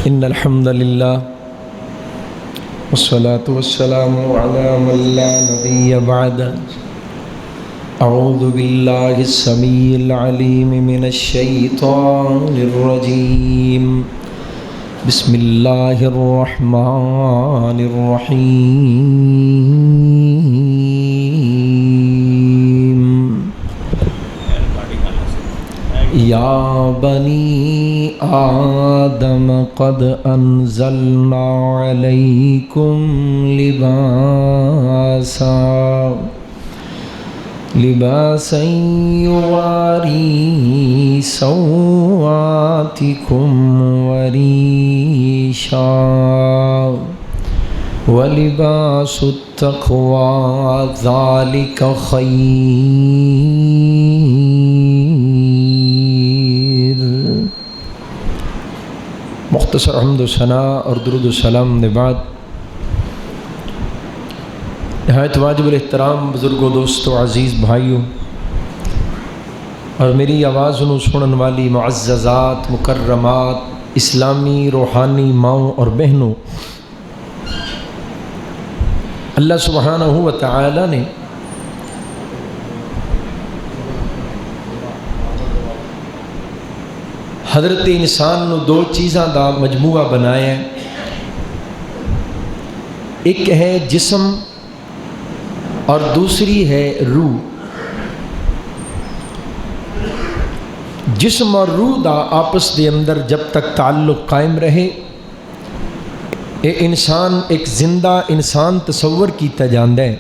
إن الحمد لله والصلاة والسلام على من لا نبي بعده. أعوذ بالله السميع العليم من الشيطان الرجيم. بسم الله الرحمن الرحيم. يا بني آدم قد أنزلنا عليكم لباسا يواري سوآتكم وريشا ولباس التقوى ذلك خير. مختصر حمد و ثنا اور درود و سلام کے بعد نہایت واجب الاحترام بزرگوں، دوستوں، عزیز بھائیوں اور میری آواز نو سنن والی معززات، مکرمات، اسلامی روحانی ماؤں اور بہنوں، اللہ سبحانہ و تعالی نے حضرت انسان نو دو چیزاں دا مجموعہ بنایا ہے. ایک ہے جسم اور دوسری ہے روح. جسم اور روح دا آپس دے اندر جب تک تعلق قائم رہے اے انسان ایک زندہ انسان تصور کیتا جاندا ہے.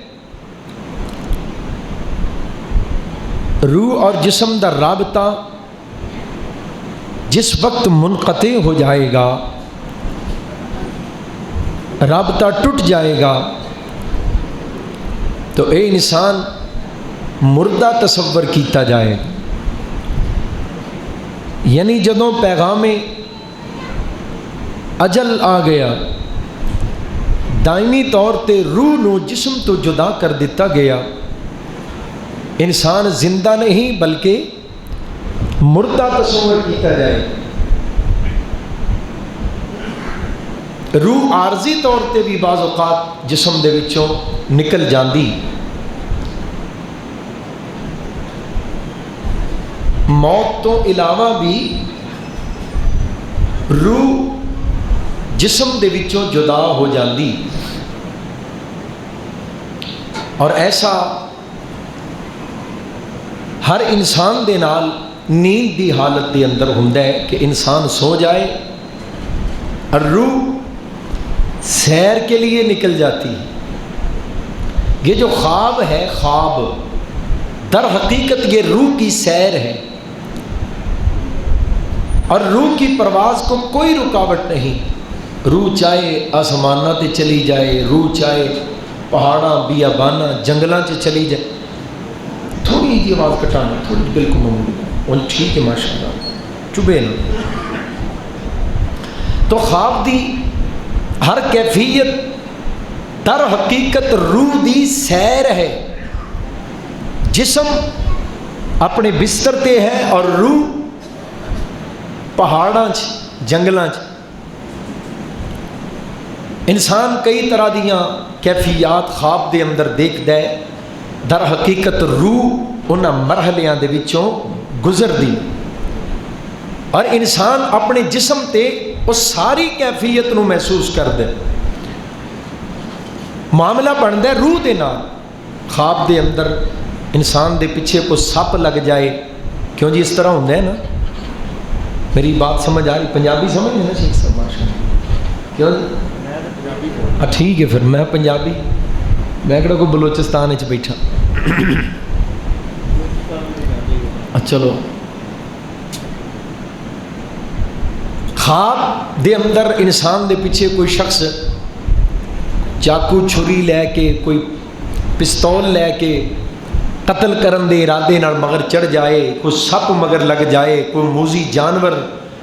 روح اور جسم دا رابطہ جس وقت منقطع ہو جائے گا، رابطہ ٹوٹ جائے گا، تو اے انسان مردہ تصور کیتا جائے گا. یعنی جدوں پیغام اجل آ گیا، دائمی طور تے روح نو جسم تو جدا کر دیتا گیا، انسان زندہ نہیں بلکہ مردہ تصور کیتا جائے. روح عارضی طور تے بھی بعض اوقات جسم دے وچوں نکل جاندی. موت تو علاوہ بھی روح جسم دے وچوں جدا ہو جاندی. اور ایسا ہر انسان دے نال نیند دی حالت دے اندر ہوندا ہے کہ انسان سو جائے اور روح سیر کے لیے نکل جاتی. یہ جو خواب ہے، خواب در حقیقت یہ روح کی سیر ہے، اور روح کی پرواز کو کوئی رکاوٹ نہیں. روح چاہے آسمانہ تے چلی جائے، روح چاہے پہاڑاں بیابانہ جنگلاں سے چلی جائے. تھوڑی جی آواز کٹانا، تھوڑی بالکل معمولی اور ٹھیک ہے، ماشاءاللہ چبے نا. تو خواب دی ہر کیفیت در حقیقت روح دی سیر ہے. جسم اپنے بستر تے ہے اور روح پہاڑاں جنگلاں. انسان کئی طرح دیاں کیفیات خواب دے اندر دیکھدا ہے، در حقیقت روح انہاں مرحلیاں دے وچوں گزر دی، اور انسان اپنے جسم تے اس ساری کیفیت نو محسوس کر دے. معاملہ بنتا ہے روح دے نال. خواب دے اندر انسان دے پیچھے کوئی سپ لگ جائے، کیوں جی اس طرح ہوتا ہے نا. میری بات سمجھ آ رہی؟ پنجابی سمجھ ہے نا شیخ صاحب؟ ماشاء اللہ. کیوں ٹھیک ہے، پھر میں پنجابی، میں کہڑا کوئی بلوچستان وچ بیٹھا. چلو، خواب دے اندر انسان دے پیچھے کوئی شخص چاقو چھری لے کے، کوئی پستول لے کے قتل کرن دے ارادے نال مگر چڑھ جائے، کوئی سپ مگر لگ جائے، کوئی موذی جانور،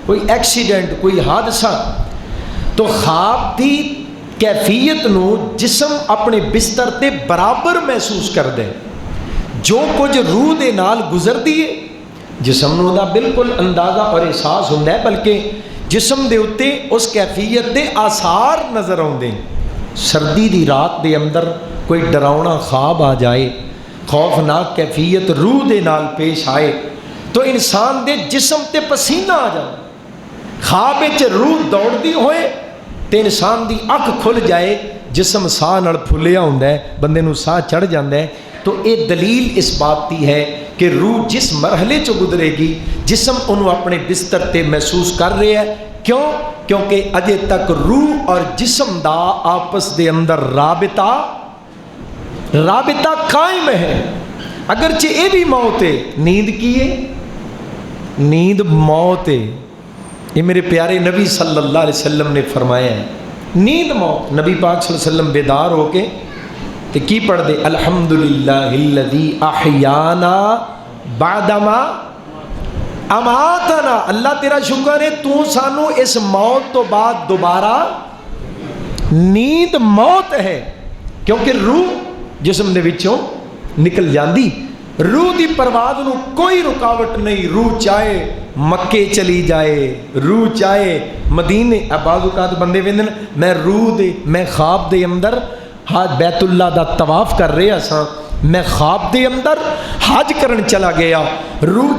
کوئی ایکسیڈنٹ، کوئی حادثہ. تو خواب دی کیفیت نو جسم اپنے بستر تے برابر محسوس کر دے. جو کچھ روح دے نال گزر دیے جسم نو دا بالکل اندازہ اور احساس ہوندا ہے، بلکہ जिस्म दे उत्ते उस कैफियत दे आसार नज़र आउंदे। सर्दी दी रात दे अंदर कोई डरावना ख्वाब आ जाए, खौफनाक कैफियत रूह दे नाल पेश आए तो इंसान दे जिस्म ते पसीना आ जाए। ख्वाब विच रूह दौड़दी होए तो इंसान दी अख खुल जाए, जिस्म साह नाल फुलिया हुंदा है, बंदे नूं साह चढ़ जांदा है। तो ये दलील इस बात की है कि रूह जिस मरहले चो गुजरेगी जिस्म उन्होंने अपने बिस्तर ते महसूस कर रहा है। क्यों? क्योंकि अजे तक रूह और जिस्म दा आपस दे अंदर राबिता कायम है। अगरचे ये भी मौत है, नींद की है? नींद मौत है। ये मेरे प्यारे नबी सल्लल्लाहु अलैहि वसल्लम ने फरमाया है, नींद मौत। नबी पाक सल्लल्लाहु अलैहि वसल्लम बेदार होके ते की पढ़दे, अल्हम्दुलिल्लाहिल्लज़ी अहयाना बादमा अमातना। अल्लाह तेरा शुक्र है तू सानू इस मौत तो बाद दोबारा, नींद मौत है क्योंकि रूह जिस्म दे विचों निकल जाती। रूह की परवाज नूं कोई रुकावट नहीं। रूह चाहे मक्के चली जाए, रूह चाहे मदीने। बाज़ बंदे वेंदे ने, मैं ख्वाब दे अंदर हाज बैतुल्ला दा तवाफ कर रहा सा, मैं ख्वाब दे अंदर हज करन चला गया। रूह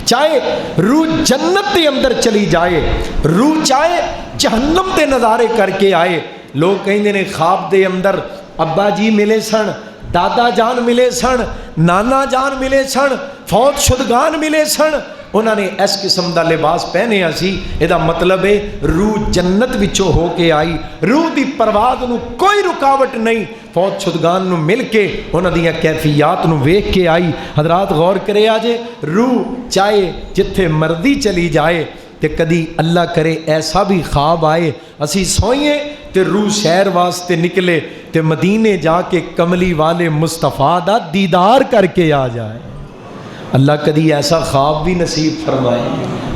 चाहे रूह जन्नत के अंदर चली जाए, रूह चाहे जहन्नम के नज़ारे करके आए। लोग कहिंदे ने ख्वाब दे अंदर अब्बा जी मिले सन, दादा जान मिले सन, नाना जान मिले सन, फौत शुदगान मिले सन, उन्होंने इस किस्म का लिबास पहनिया सी। इहदा मतलब है रूह जन्नत विचों हो के आई। रूह की परवाज नूं कोई रुकावट नहीं। फौत शुदगान नूं मिल के उन्हां दियां कैफियात नूं वेख के आई। हजरात गौर करे जे, रूह चाहे जिथे मर्जी चली जाए तो कदी अल्लाह करे ऐसा भी ख्वाब आए असी सोईए तो रूह शहर वास्ते निकले तो मदीने जाके कमली वाले मुस्तफ़ा दा दीदार करके आ जाए। अल्लाह कदी ऐसा ख्वाब भी नसीब फरमाए,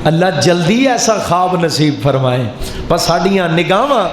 अल्लाह जल्दी ऐसा ख्वाब नसीब फरमाए। पर साड़ियाँ निगाहां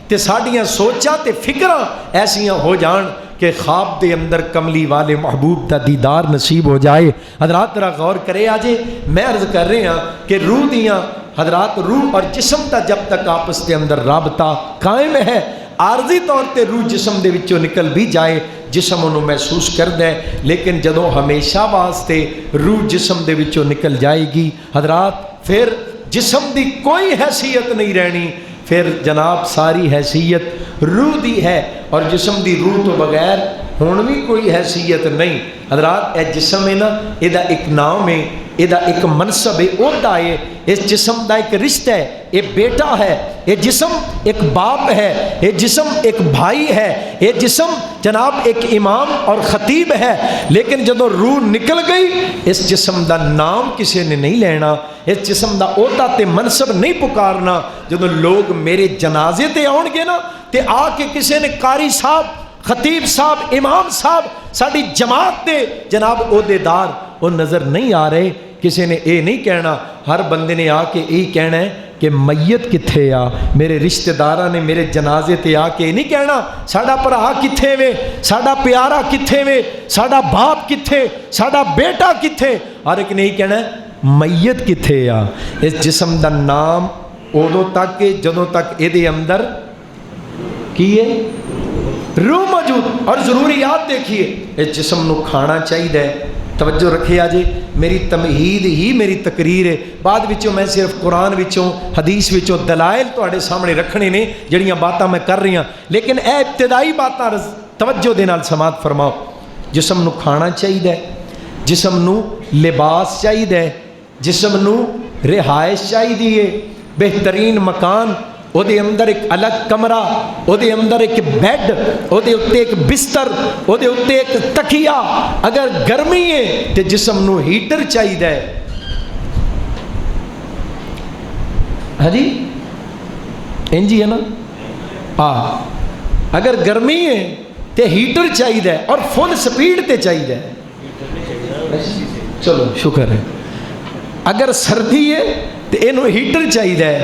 ते साड़ियाँ सोचां ते फिक्रां ऐसियां हो जान कि ख्वाब के अंदर कमली वाले महबूब का दीदार नसीब हो जाए। हजरात जरा गौर करे आजे, मैं अर्ज कर रहा कि रूह दियाँ हजरात, रूह और जिस्म का जब तक आपस के अंदर राबता कायम है, आरजी तौर पर रूह जिस्म दे विचों निकल भी जाए, जिस्म उन्होंने महसूस करता है। लेकिन जदों हमेशा वास्ते रूह जिस्म दे विचों निकल जाएगी हजरात, फिर जिस्म की कोई हैसियत नहीं रहनी। फिर जनाब सारी हैसियत रूह दी है और जिस्म की रूह तो बगैर हुण भी कोई हैसियत नहीं। हजरात यह जिस्म है ना, इहदा एक नाम है, इहदा एक मनसब है, ओहदा है। इस जिस्म का एक रिश्ता है, ये बेटा है, ये जिस्म एक बाप है, ये जिस्म एक भाई है, ये जिस्म जनाब एक इमाम और खतीब है। लेकिन जदों रूह निकल गई, इस जिस्म का नाम किसी ने नहीं लेना, इस जिस्म का ओहदा ते मनसब नहीं पुकारना। जदों लोग मेरे जनाजे ते आउणगे ना, ते आके किसी ने कारी साहब, खतीब साहब, इमाम साहब, साड़ी जमात के जनाब ओहदेदार वो नज़र नहीं आ रहे, किसी ने ये नहीं कहना। हर बंदे ने आके यही कहना है कि मैयत कित्थे आ। मेरे रिश्तेदारा ने मेरे जनाजे ते आके नहीं कहना साडा भरा कित्थे वे, साडा प्यारा कित्थे वे, साडा बाप कित्थे, साडा बेटा कित्थे। हर एक ने यही कहना है मैयत कित्थे आ। इस जिस्म का नाम उदों तक है जदों तक ये अंदर की है, रूह मौजूद। और ज़रूरियात देखिए, इस जिस्म नूं खाना चाहिए। तवज्जो रखे आजे, मेरी तमहीद ही मेरी तकरीर है। बाद विचों मैं सिर्फ कुरान विचों हदीस विचों दलाइल तुहाडे सामने रखने ने जड़ियाँ बातां मैं कर रही हाँ। लेकिन ए इब्तिदाई बातां तवज्जो दे नाल समात फरमाओ। जिस्म नूं खाना चाहिए, जिस्म नूं लिबास चाहिए, जिस्म नूं रिहाइश चाहिए, बेहतरीन मकान, ਉਹਦੇ अंदर एक अलग कमरा, ਉਹਦੇ अंदर एक बैड, ਉਹਦੇ उत्ते एक बिस्तर, ਉਹਦੇ उत्ते एक तकिया। अगर गर्मी है तो जिस्म नूं हीटर चाहिए। हाँ जी, इंज ही है ना। हाँ, अगर गर्मी है तो हीटर चाहिए और फुल स्पीड ते चाहिए। चलो शुक्र है। अगर सर्दी है तो इनू हीटर चाहिए।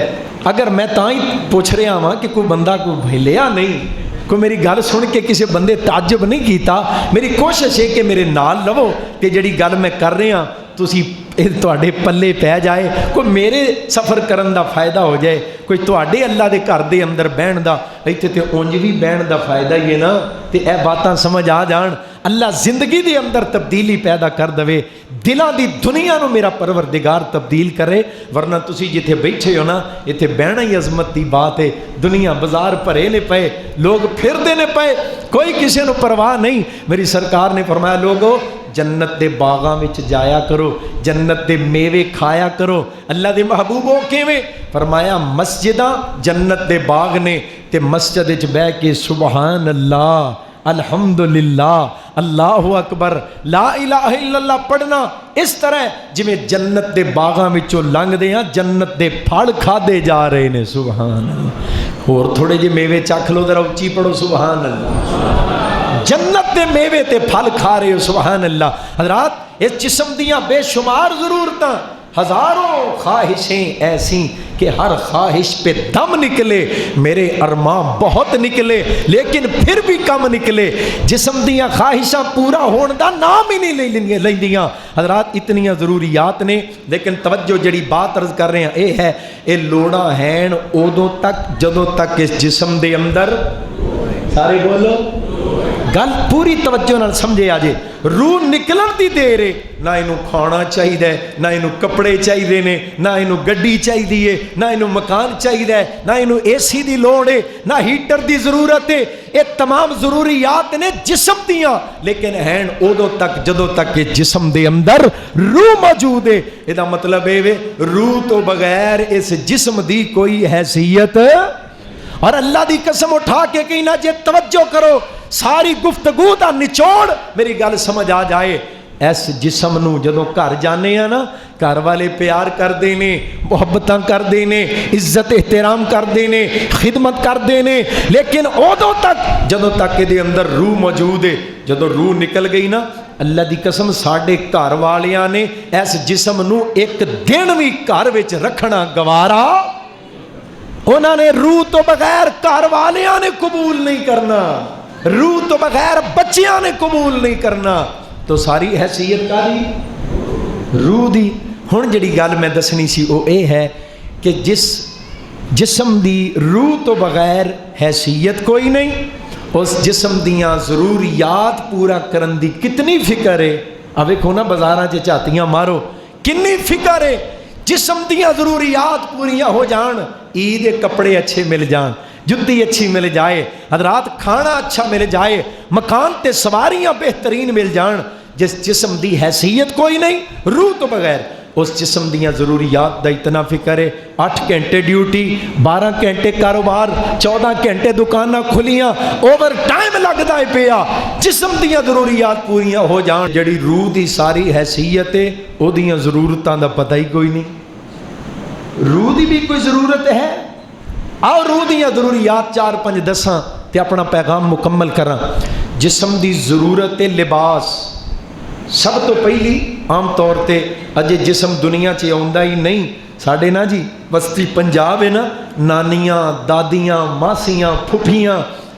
अगर मैं तां ही पूछ रहा हाँ कि कोई बंदा कोई हिलिया नहीं, कोई मेरी गल सुन के किसी बंदे ताज्जुब नहीं किया। मेरी कोशिश है कि मेरे नाल लवो कि जिहड़ी गल मैं कर रहा तुसी ਇਹ ਤੁਹਾਡੇ ਪੱਲੇ ਪੈ ਜਾਏ, ਕੋਈ ਮੇਰੇ ਸਫ਼ਰ ਕਰਨ ਦਾ ਫਾਇਦਾ ਹੋ ਜਾਏ, ਕੋਈ ਤੁਹਾਡੇ ਅੱਲਾ ਦੇ ਘਰ ਦੇ ਅੰਦਰ ਬਹਿਣ ਦਾ, ਇੱਥੇ ਤੇ ਉਂਝ ਵੀ ਬਹਿਣ ਦਾ ਫਾਇਦਾ ਹੀ ਹੈ ਨਾ। ਤੇ ਇਹ ਬਾਤਾਂ ਸਮਝ ਆ ਜਾਣ, ਅੱਲਾ ਜ਼ਿੰਦਗੀ ਦੇ ਅੰਦਰ ਤਬਦੀਲੀ ਪੈਦਾ ਕਰ ਦੇਵੇ, ਦਿਲਾਂ ਦੀ ਦੁਨੀਆ ਨੂੰ ਮੇਰਾ ਪਰਵਰदिगार ਤਬਦੀਲ ਕਰੇ। ਵਰਨਾ ਤੁਸੀਂ ਜਿੱਥੇ ਬੈਠੇ ਹੋ ਨਾ, ਇੱਥੇ ਬਹਿਣਾ ਹੀ ਅਜ਼ਮਤ ਦੀ ਬਾਤ ਹੈ। ਦੁਨੀਆ ਬਾਜ਼ਾਰ ਭਰੇ ਨੇ ਪਏ, ਲੋਕ ਫਿਰਦੇ ਨੇ ਪਏ, ਕੋਈ ਕਿਸੇ ਨੂੰ ਪਰਵਾਹ ਨਹੀਂ। ਮੇਰੀ ਸਰਕਾਰ ਨੇ ਫਰਮਾਇਆ, ਲੋਗੋ जन्नत दे बागां विच जाया करो, जन्नत दे मेवे खाया करो। अल्लाह दे महबूबो किवें? फरमाया मस्जिदां जन्नत दे बाग ने, ते मस्जिद विच बैठ के सुबहान अल्लाह अल्हम्दुलिल्लाह अल्लाहु अकबर ला इलाहा इल्लल्लाह पढ़ना इस तरह जिवें जन्नत दे बागां विचों लंघदे आ, जन्नत दे फल खादे जा रहे ने। सुबहान अल्लाह। होर थोड़े जे मेवे चख लो, जरा उच्ची पढ़ो सुबहान अल्लाह। जन्नत के मेवे ते फल खा रहे हो, सुभान अल्लाह। हज़रात इस जिस्म दियां बेशुमार ज़रूरतां, हज़ारों ख्वाहिशें ऐसी कि हर ख्वाहिश पे दम निकले। मेरे अरमां बहुत निकले लेकिन फिर भी कम निकले। जिस्म दियां ख्वाहिशां पूरा होने का नाम ही नहीं लैंदियां। हज़रात इतनियां ज़रूरियात ने, लेकिन तवज्जो जड़ी बात अर्ज कर रहे हैं यह है, ये लोड़ा हैं उदों तक जदों तक इस जिस्म के अंदर, सारे बोलो गल पूरी तवज्जो नाल समझे आजे। रूह निकलन दी देर है, ना इनू खाना चाहिए, ना इनू कपड़े चाहिए ने, ना इनू गड्डी चाहिए, ना इनू मकान चाहिए, ना इनू AC की लोड़ है, ना हीटर की जरूरत है। ये तमाम जरूरियात ने जिस्म दियां, लेकिन हैं उदों तक जदों तक ये जिस्म के अंदर रूह मौजूद है। इसका मतलब ये रूह तो बगैर इस जिस्म की कोई हैसियत। और अल्लाह की कसम उठा के कहना, जे तवज्जो करो, सारी गुफ्तगू का निचोड़ मेरी गल समझ आ जाए। इस जिस्म नूं जदों घर जाने आ ना, घर वाले प्यार करते ने, मुहब्बत करते ने, इज्जत एहतराम करते ने, खिदमत करते ने, लेकिन उदों तक जदों तक ये अंदर रूह मौजूद है। जदों रूह निकल गई ना, अल्लाह की कसम साडे घर वालियां ने इस जिस्म नूं एक दिन भी घर विच रखना गवारा, उन्होंने रूह तो बगैर घर वालियां ने कबूल नहीं करना, रूह तो बगैर बच्चियां ने कबूल नहीं करना। तो सारी हैसियत कादी रूह दी। हुण जिहड़ी गल मैं दसनी सी वो ये है कि जिस जिस्म दी रूह तो बगैर हैसियत कोई नहीं, उस जिस्म दियां जरूरियात पूरा करन दी कितनी फिक्र है। आ वेखो ना, बाजारां 'च झातियां मारो, कितनी फिक्र है। जिस्म दियां जरूरियात पूरियां हो जान, ईद के कपड़े अच्छे मिल जान, जुत्ती अच्छी मिल जाए, हज़रात खाना अच्छा मिल जाए, मकान ते सवारियां बेहतरीन मिल जान। जिस जिस्म दी हैसियत कोई नहीं, रूह तो बगैर, उस जिस्म दियां जरूरियात दा इतना फिक्र है। 8 घंटे ड्यूटी, 12 घंटे कारोबार, 14 घंटे दुकानां खुलियां, ओवर टाइम लगता है पिया, जिस्म दियां जरूरियात पूरियां हो जान। जड़ी रूह दी सारी हैसियत है, ओदियां जरूरतां दा पता ही कोई नहीं। रूह की भी कोई जरूरत है? आओ रूह दियां जरूरियात 4-5 दसां ते अपना पैगाम मुकम्मल करा। जिस्म की जरूरत है लिबास। सब तो पहली आम तौर पर अजे जिस्म दुनिया 'च आउंदा ही नहीं। साढ़े ना जी बस्ती पंजाब है ना, नानियां, दादियां, मासियां, फुफियां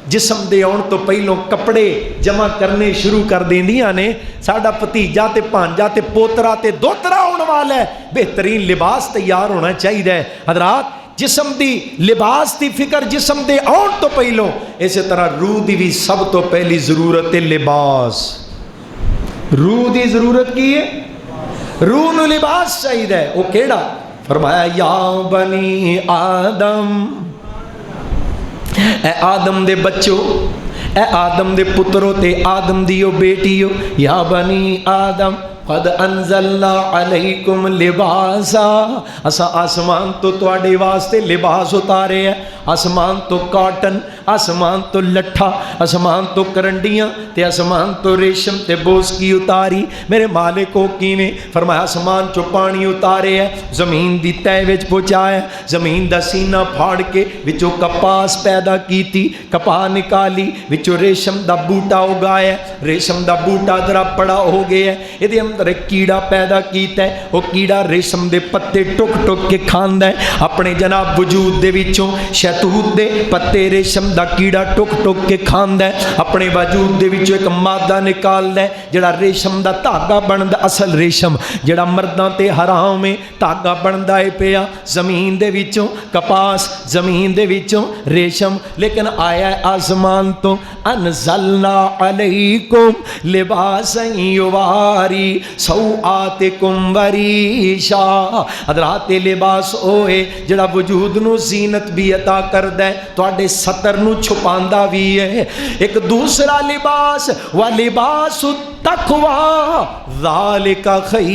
जिस्म दे आउण तो पहलों कपड़े जमा करने शुरू कर देंदियां ने। साडा भतीजा ते भांजा ते पोतरा ते दोतरा आउण वाला है, बेहतरीन लिबास तैयार होना चाहिए। हज़रात जिस्म दी लिबास की फिक्र जिस्म दे आउण तो पहलों, इस तरह रूह की भी सब तो पहली जरूरत है लिबास। रूह की जरूरत की है? रूह नूं लिबास चाहिए। वो केड़ा? फरमाया या बनी आदम, ए आदम दे बच्चो, ए आदम दे पुत्रो ते आदम दियो बेटियो, या बनी आदम कद अनज़लना अलैकुम लिबासा। असा आसमान तो तुहाडे वास्ते लिबास उतारे है। आसमान तो कॉटन, आसमान तो लट्ठा, आसमान तो करंडियां ते आसमान तो रेशम ते बोसकी उतारी। मेरे मालिक को किवें? फरमाया आसमान चो पानी उतारे है, जमीन दी तह विच पहुंचाया, जमीन दा सीना फाड़ के विचों कपास पैदा कीती, कपाह निकाली, विचों रेशम दा बूटा उगाया, रेशम दा बूटा जरा बड़ा हो गया, इहदे अंदर अंदर एक कीड़ा पैदा कीता है, वो कीड़ा रेशम दे पत्ते टुक टुक के खांदा है अपने जनाब वजूद दे विचों। शहतूत दे पत्ते रेशम दा कीड़ा टुक टुक के खांदा है अपने वजूद दे विचों एक मादा निकालदा है जिहड़ा रेशम दा धागा बनदा। असल रेशम जिहड़ा मर्दां ते हराम है, धागा बनदा है पिया जमीन दे विचों, कपास जमीन दे विचों रेशम, लेकिन आया आसमान तो अनज़लना अलैकुम लिबासन युवारी सौआतिकुम वरीशा। हज़रात लिबास ओए जिहड़ा वजूद नूं ज़ीनत भी अता करदा है, तुहाडे सतर नूं छुपांदा भी है। एक दूसरा लिबास व लिबास तकवा ज़ालिका खैर।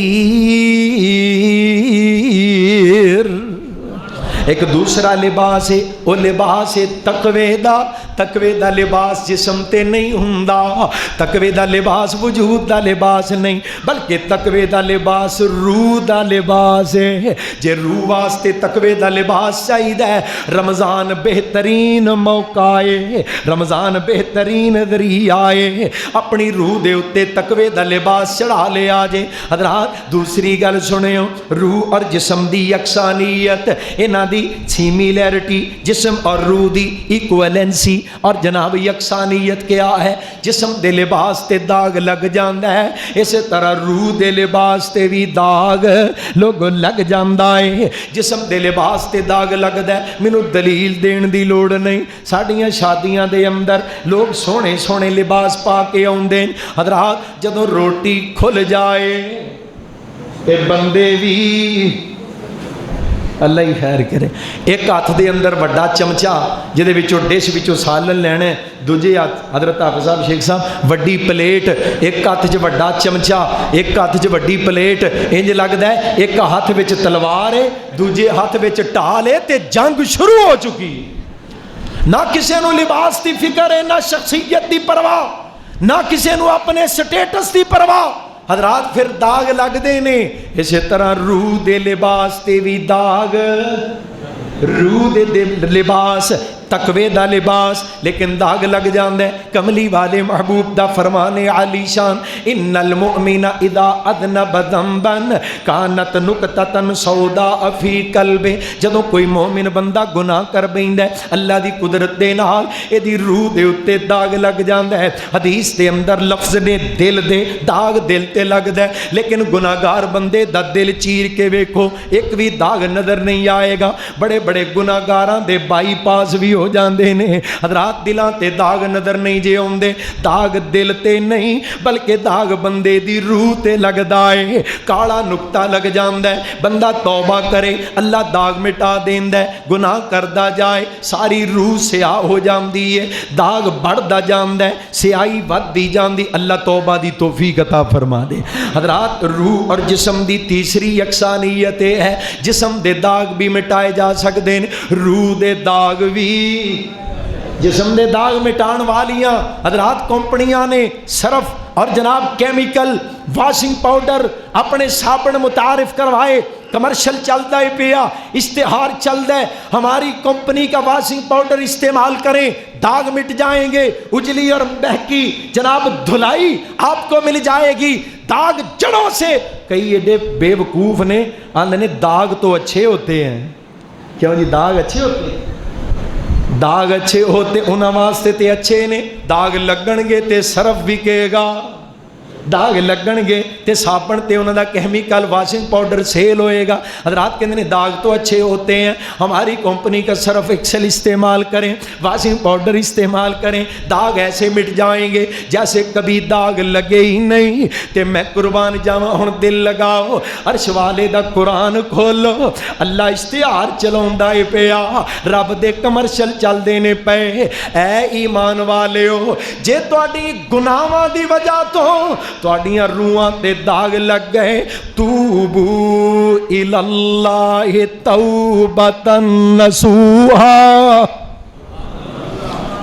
एक दूसरा लिबास है, वो लिबास है तकवे दा। तकवे दा लिबास जिस्म ते नहीं हुंदा, तकवे दा लिबास वजूद दा लिबास नहीं, बल्कि तकवे दा लिबास रूह दा लिबास है। जे रूह वास्ते तकवे दा लिबास चाहिए, रमज़ान बेहतरीन मौका है, रमज़ान बेहतरीन ज़रिया है, अपनी रूह दे उत्ते तकवे दा लिबास चढ़ा लिया जे। हज़रात दूसरी गल सुनियो, रूह और जिस्म दी यकसानियत, इन्हां दी सिमिलैरिटी, जिस्म और रूह दी इक्वलेंसी और जनाब यकसानियत क्या है। जिस्म दे लिबास ते दाग लग जाता है, इस तरह रूह दे लिबास ते भी दाग लोग लग जाता है। जिस्म दे लिबास ते दाग लगता है, मैनू दलील देने की लोड़ नहीं। साड़ियाँ शादियां दे अंदर लोग सोहने सोहने लिबास पा के आउंदे। हज़रात जदों रोटी खुल जाए ते बंदे भी अल्लाह ही खैर करे, एक हाथ दे अंदर वड्डा चमचा जिहदे विचों डिश विचों सालन लैणे, दूजे हाथ हज़रत हाफ़िज़ साहब शेख साहब वड्डी प्लेट, एक हाथ च वड्डा चमचा, एक हाथ च वड्डी प्लेट, इंज लगदा है एक हाथ विच तलवार है, दूजे हाथ विच ढाल है ते जंग शुरू हो चुकी। ना किसी नूं लिबास की फिक्र है, ना शख्सियत की परवाह, ना किसी नूं अपने स्टेटस की परवाह। हज़रात फिर दाग लगते ने। इस तरह रूह दे लिबास ते भी दाग, रूह दे लिबास तकवे दा लिबास, लेकिन दाग लग जाता है। कमली वाले महबूब दा फरमाने आली शान, इन्नल मुअमिना इदा अदनब ज़ंबन कानत नुकततन सौदा फी कल्बे। जदों कोई मोमिन बंदा गुनाह कर बैठदा है, अल्लाह दी कुदरत दे नाल इहदी रूह दे उत्ते दाग लग जाता है। हदीस दे अंदर लफ्ज़ ने दिल दे दाग दिल ते लगदा है, लेकिन गुनाहगार बंदे दा दिल चीर के वेखो एक भी दाग नज़र नहीं आएगा। बड़े बड़े गुनाहगारां दे बाईपास भी हो जाते ने। हज़रात दिलां ते दाग नज़र नहीं जे आउंदे, दाग दिल ते नहीं बल्कि दाग बंदे दी रूह ते लगदा है। काला नुकता लग जाता है, बंदा तौबा करे अल्लाह दाग मिटा देंदा है, गुनाह करदा जाए सारी रूह स्याह हो जाती है, दाग बढ़दा जाता है, स्याही वधदी जाती। अल्लाह तौबा दी तौफीक अता फरमा दे। हज़रात रूह और जिस्म दी तीसरी यकसानियत है, जिस्म दे दाग भी मिटाए जा सकते हैं, रूह दे दाग भी। जिस्म दे दाग मिटाण वालियां हज़रात कंपनियां ने सरफ और जनाब केमिकल वाशिंग पाउडर अपने साबन मुतारिफ करवाए, कमर्शल चलता है पिया, इश्तिहार चलता है, हमारी कंपनी का वाशिंग पाउडर इस्तेमाल करें दाग मिट जाएंगे, उजली और बहकी जनाब धुलाई आपको मिल जाएगी दाग जड़ों से। कई एडे बेवकूफ़ ने आंदे ने दाग तो अच्छे होते हैं। क्यों जी? दाग अच्छे होते हैं, दाग अच्छे होते उन्हां वास्ते ते अच्छे ने, दाग लगणगे ते सरफ विकेगा, दाग लगणगे ते साबण ते उन्हां दा केमिकल वाशिंग पाउडर सेल होएगा। हज़रात कहते हैं दाग तो अच्छे होते हैं, हमारी कंपनी का सरफ एक्सेल इस्तेमाल करें, वाशिंग पाउडर इस्तेमाल करें, दाग ऐसे मिट जाएंगे जैसे कभी दाग लगे ही नहीं। ते मैं कुर्बान जावां, हुण दिल लगाओ, अर्श वाले दा कुरान खोलो, अल्लाह इश्तिहार चलाउंदा है पिया, रब दे कमर्शल चलदे ने पे। ऐ ईमान वालिओ, जे तुहाडी गुनाहां दी वजह तो तुहाडियां रूहां ते दाग लग गए, तूबू इलल्लाहि तौबतन नसूहा।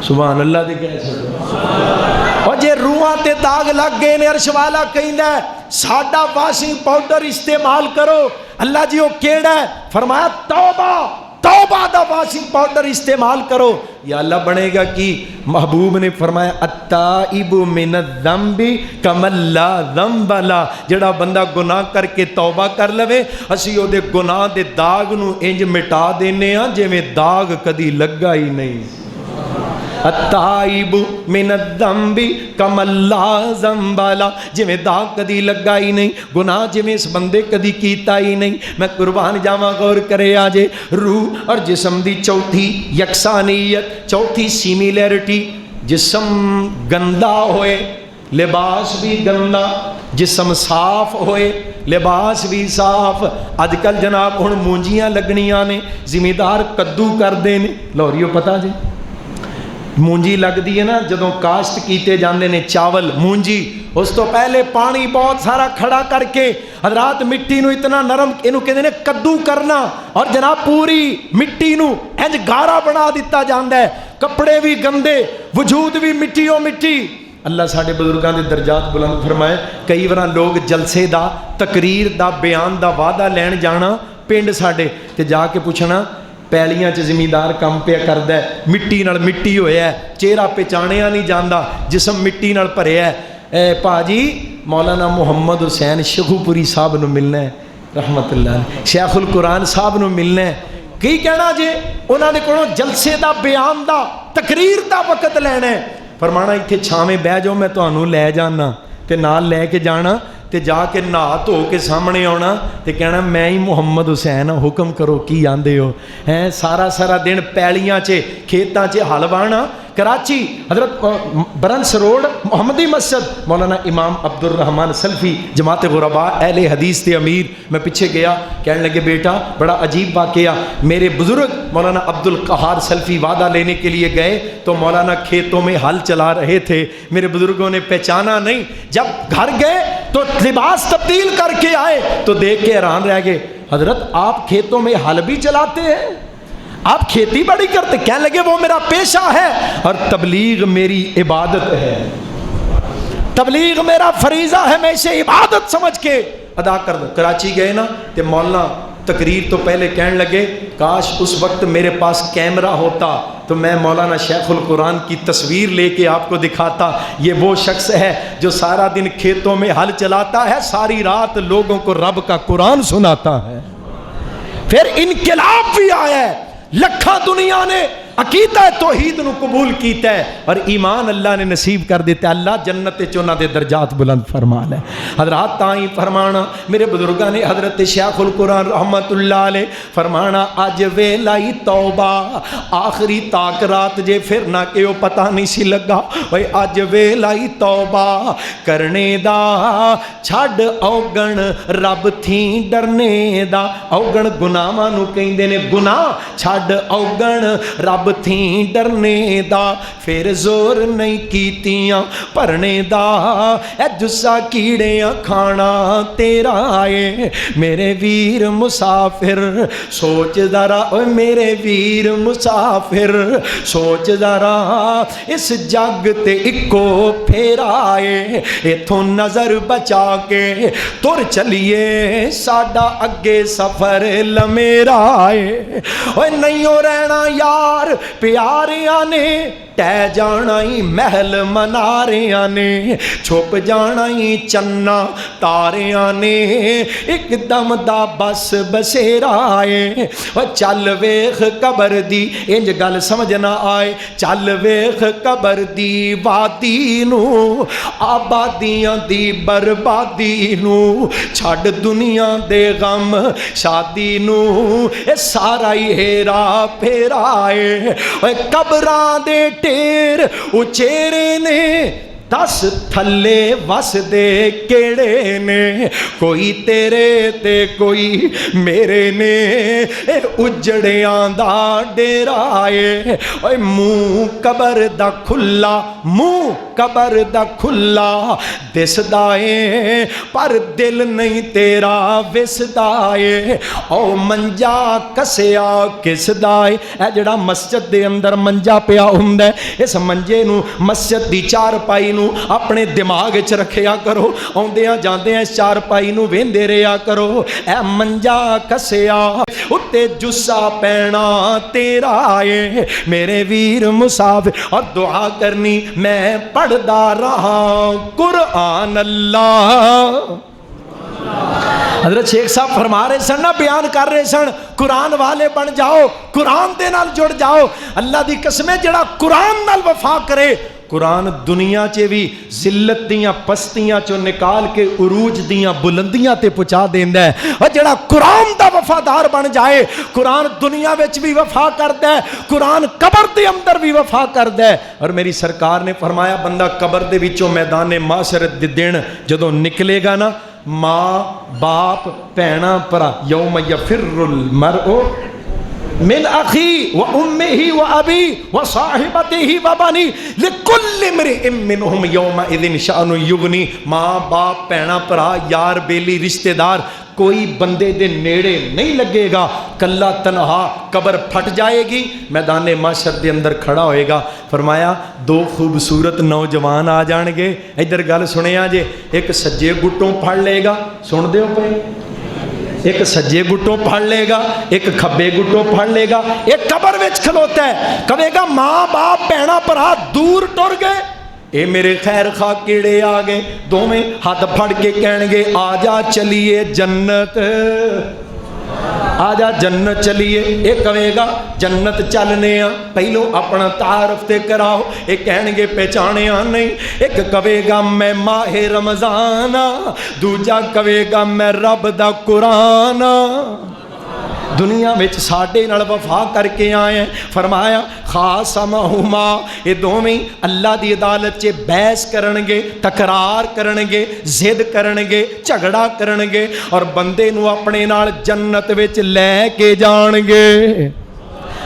सुभान अल्लाह दी कह सकदे। और जे रूहां ते दाग लग गए ने, अर्श वाला कहंदा साडा वाशिंग पाउडर इस्तेमाल करो। अल्लाह जी वो केड़ा है? फरमाया तौबा वादा वाशिंग पाउडर इस्तेमाल करो, या अल्लाह बनेगा कि महबूब ने फरमाया अत्ताइबु मिनज़्ज़म्बि कमल्ला ज़म्बला, जड़ा बंदा गुनाह करके तौबा कर लवे असी ओदे गुनाह दे दाग नू इंज मिटा देने आ जिवें दाग कदी लगा ही नहीं। अत्ताइबु मिनज़्ज़म्बि कमल्ला ज़म्बला, जिवें दाग कदी लगा ही नहीं, गुनाह जिवें इस बंदे कदी कीता ही नहीं। मैं कुर्बान जावा, गौर करे आजे रूह और जिस्म दी चौथी यकसानियत, चौथी सिमिलैरिटी। जिस्म गंदा होए लिबास भी गंदा, जिस्म साफ होए लिबास भी साफ। अजकल जनाब हुण मूंजियां लगनियां ने, जिमीदार कद्दू करदे ने, लाहौरियो पता जी मूंजी लगती है ना जदों काश्त कीते जाते हैं चावल मूंजी, उस तो पहले पानी बहुत सारा खड़ा करके हजरात मिट्टी नू इतना नरम, इनू कहते हैं कद्दू करना, और जनाब पूरी मिट्टी नू इंज गारा बना दिता जाता है। कपड़े भी गंदे, वजूद भी मिट्टी ओ मिट्टी। अल्लाह साडे बुजुर्गां दे दर्जात बुलंद फरमाए। कई बार लोग जलसे दा, तकरीर दा, बयान दा वादा लैन जाना पिंड साडे ते जाके पूछना पैलियां च जिमीदार काम पे करदा है, मिट्टी नाल मिट्टी होया है, चेहरा पहचानिया नहीं जाता, जिस्म मिट्टी नाल भरिया है। भाजी मौलाना मुहम्मद हुसैन शगुपुरी साहब नू मिलना है रहमतुल्लाह, शेखुल कुरान साहब नू मिलना है, की कहना जे उन्होंने कोलों जलसे दा, बयान दा, तकरीर दा वक्त लेना है। फरमाना इत्थे छावें बह जाओ, मैं तुहानू लै जाना, ते नाल लैके जाना, ते जाके नहा धो के सामने आना ते कहना मैं ही मुहम्मद हुसैन हुक्म करो की आंदे हो हैं। सारा सारा दिन पैलियां च खेतां च हल वाहना। कराची हजरत बरंस रोड मोहम्मदी मस्जिद मौलाना इमाम अब्दुल रहमान सल्फी जमात गुरबा अहले हदीस के अमीर, मैं पीछे गया, कहने लगे बेटा बड़ा अजीब वाकया, मेरे बुजुर्ग मौलाना अब्दुल कहार सल्फी वादा लेने के लिए गए तो मौलाना खेतों में हल चला रहे थे, मेरे बुजुर्गों ने पहचाना नहीं, जब घर गए तो लिबास तब्दील करके आए तो देख के हैरान रह गए, हजरत आप खेतों में हल भी चलाते हैं, आप खेती बाड़ी करते? कहने लगे वो मेरा पेशा है और तबलीग मेरी इबादत है, तबलीग मेरा फरीजा है, मैं इसे इबादत समझ के अदा कर दूं। कराची गए ना तो मौलाना तकरीर तो पहले कहने लगे काश उस वक्त मेरे पास कैमरा होता तो मैं मौलाना शेखुल कुरान की तस्वीर लेके आपको दिखाता। ये वो शख्स है जो सारा दिन खेतों में हल चलाता है, सारी रात लोगों को रब का कुरान सुनाता है। फिर इनकलाब भी आया है, लखा दुनिया ने अकीदा तौहीद नू कबूल कीता है और ईमान अल्लाह ने नसीब कर दिता। अल्लाह जन्नत च उन्हां दे दर्जात बुलंद फरमा ले। हजरात ताई फरमाना मेरे बुजुर्गां ने हजरत शेखुल कुरान रहमतुल्लाह अलैह फरमाना अज वेलाई तौबा आखिरी ताक रात जे फिर ना कि वो पता नहीं सी लगा भाई अज वेलाई तौबा करने दा छड़ औगण रब थी डरने दा। औगण गुनाहां नू कहंदे ने, गुनाह छड़ औगण रब थी डरने दा, फिर जोर नहीं कीतियां भरने दा, ए जुस्सा कीड़ियां खाना तेरा आए। मेरे वीर मुसाफिर सोच जरा, ओए मेरे वीर मुसाफिर सोच जरा, इस जग ते इको फेरा आए, इथों नजर बचा के तुर चलिए साडा अगे सफर लमेरा आए। ओए नहीं हो रहना यार प्यारियां ने, टह जाना ही महल मनारियां ने, छुप जाना ही चन्ना तारियां ने, एकदम दा बस बसेरा आए। चल वेख कबर दी, इंज गल समझ ना आए, चल वेख कबर दी वादी नू, आबादियां दी बर्बादी नू, छड़ दुनिया दे गम शादी नू, ए सारा ही हेरा फेरा आए। कबरां दे ढेर उचेरे ने, दस थले वस दे केड़े ने, कोई तेरे ते कोई मेरे ने, उजड़ियां दा डेरा आए। ओए मुंह कबर दा खुला, मुंह कबर दा खुला दिसदा ए पर दिल नहीं तेरा विसदा ए। ओ मंजा कसिया किसदा ए, ए जड़ा मस्जिद दे अंदर मंजा पिया हुंदा है, इस मंजे नू मस्जिद दी चार पाई नू नूं अपने दिमाग च रखिया करो, आउंदियां जांदियां इस चारपाई नूं वेंदे रहा करो। ऐ मंजा कसिया उत्ते जुस्सा पैना तेरा है मेरे वीर मुसाफिर, और दुआ करनी मैं पढ़दा रहा कुरान अल्लाह। हज़रत शेख साहब फरमा रहे सन ना, बयान कर रहे सन, कुरान वाले बन जाओ, कुरान दे नाल जुड़ जाओ। अल्लाह दी कसम जड़ा कुरान नाल वफा करे, कुरान दुनिया च भी जिल्लत दियां पस्तियां चो निकाल के उरूज दियां बुलंदियां ते पहुंचा देंदा है। और जड़ा कुरान दा वफादार बन जाए, कुरान दुनिया विच भी वफा करदा है, कुरान कबर दे अंदर भी वफा करदा है। और मेरी सरकार ने फरमाया बंदा कबर दे विचों मैदान माशर दे दिन जदों निकलेगा ना, माँ बाप भैणा भरा, यौम यफिरुल मरउ मिन अखी व उम्मिही व अबी व साहिबतिही व बनी लिकुल्लि इम्रिइन मिनहुम यौमइज़िन शाअनुन युगनी। माँ बाप भैणा भरा यार बेली रिश्तेदार कोई बंदे दे नेड़े नहीं लगेगा, कल्ला तनहा कबर फट जाएगी, मैदान माशर दे अंदर खड़ा होएगा। फरमाया दो खूबसूरत नौजवान आ जाएंगे, इधर गल सुनिया जे, एक सज्जे गुट्टों फड़ लेगा, सुन दे पे, एक सज्जे गुट्टों फड़ लेगा, एक खब्बे गुट्टों फड़ लेगा, एक कबर विच खलोता है, कहेगा माँ बाप भैणा भरा दूर टुर गए, ए मेरे खैर खा कीड़े आ गए, दोवें हाथ फड़ के कहणगे आजा चलिए जन्नत, आजा जन्नत चलिए। ये कहेगा जन्नत चलने आ, पहलो अपना तारफ ते कराओ, ये कहणगे पहचानिया नहीं। एक कहेगा मैं माहे रमजान, दूजा कहेगा मैं रब दा कुरान। दुनिया में साडे नाल वफा करके आए हैं। फरमाया खासमहुमा, ये दोवें अल्लाह की अदालत च बहस करनगे, तकरार करनगे, जिद करनगे, झगड़ा करनगे और बंदे नूं अपने नाल जन्नत विच लैके जाणगे।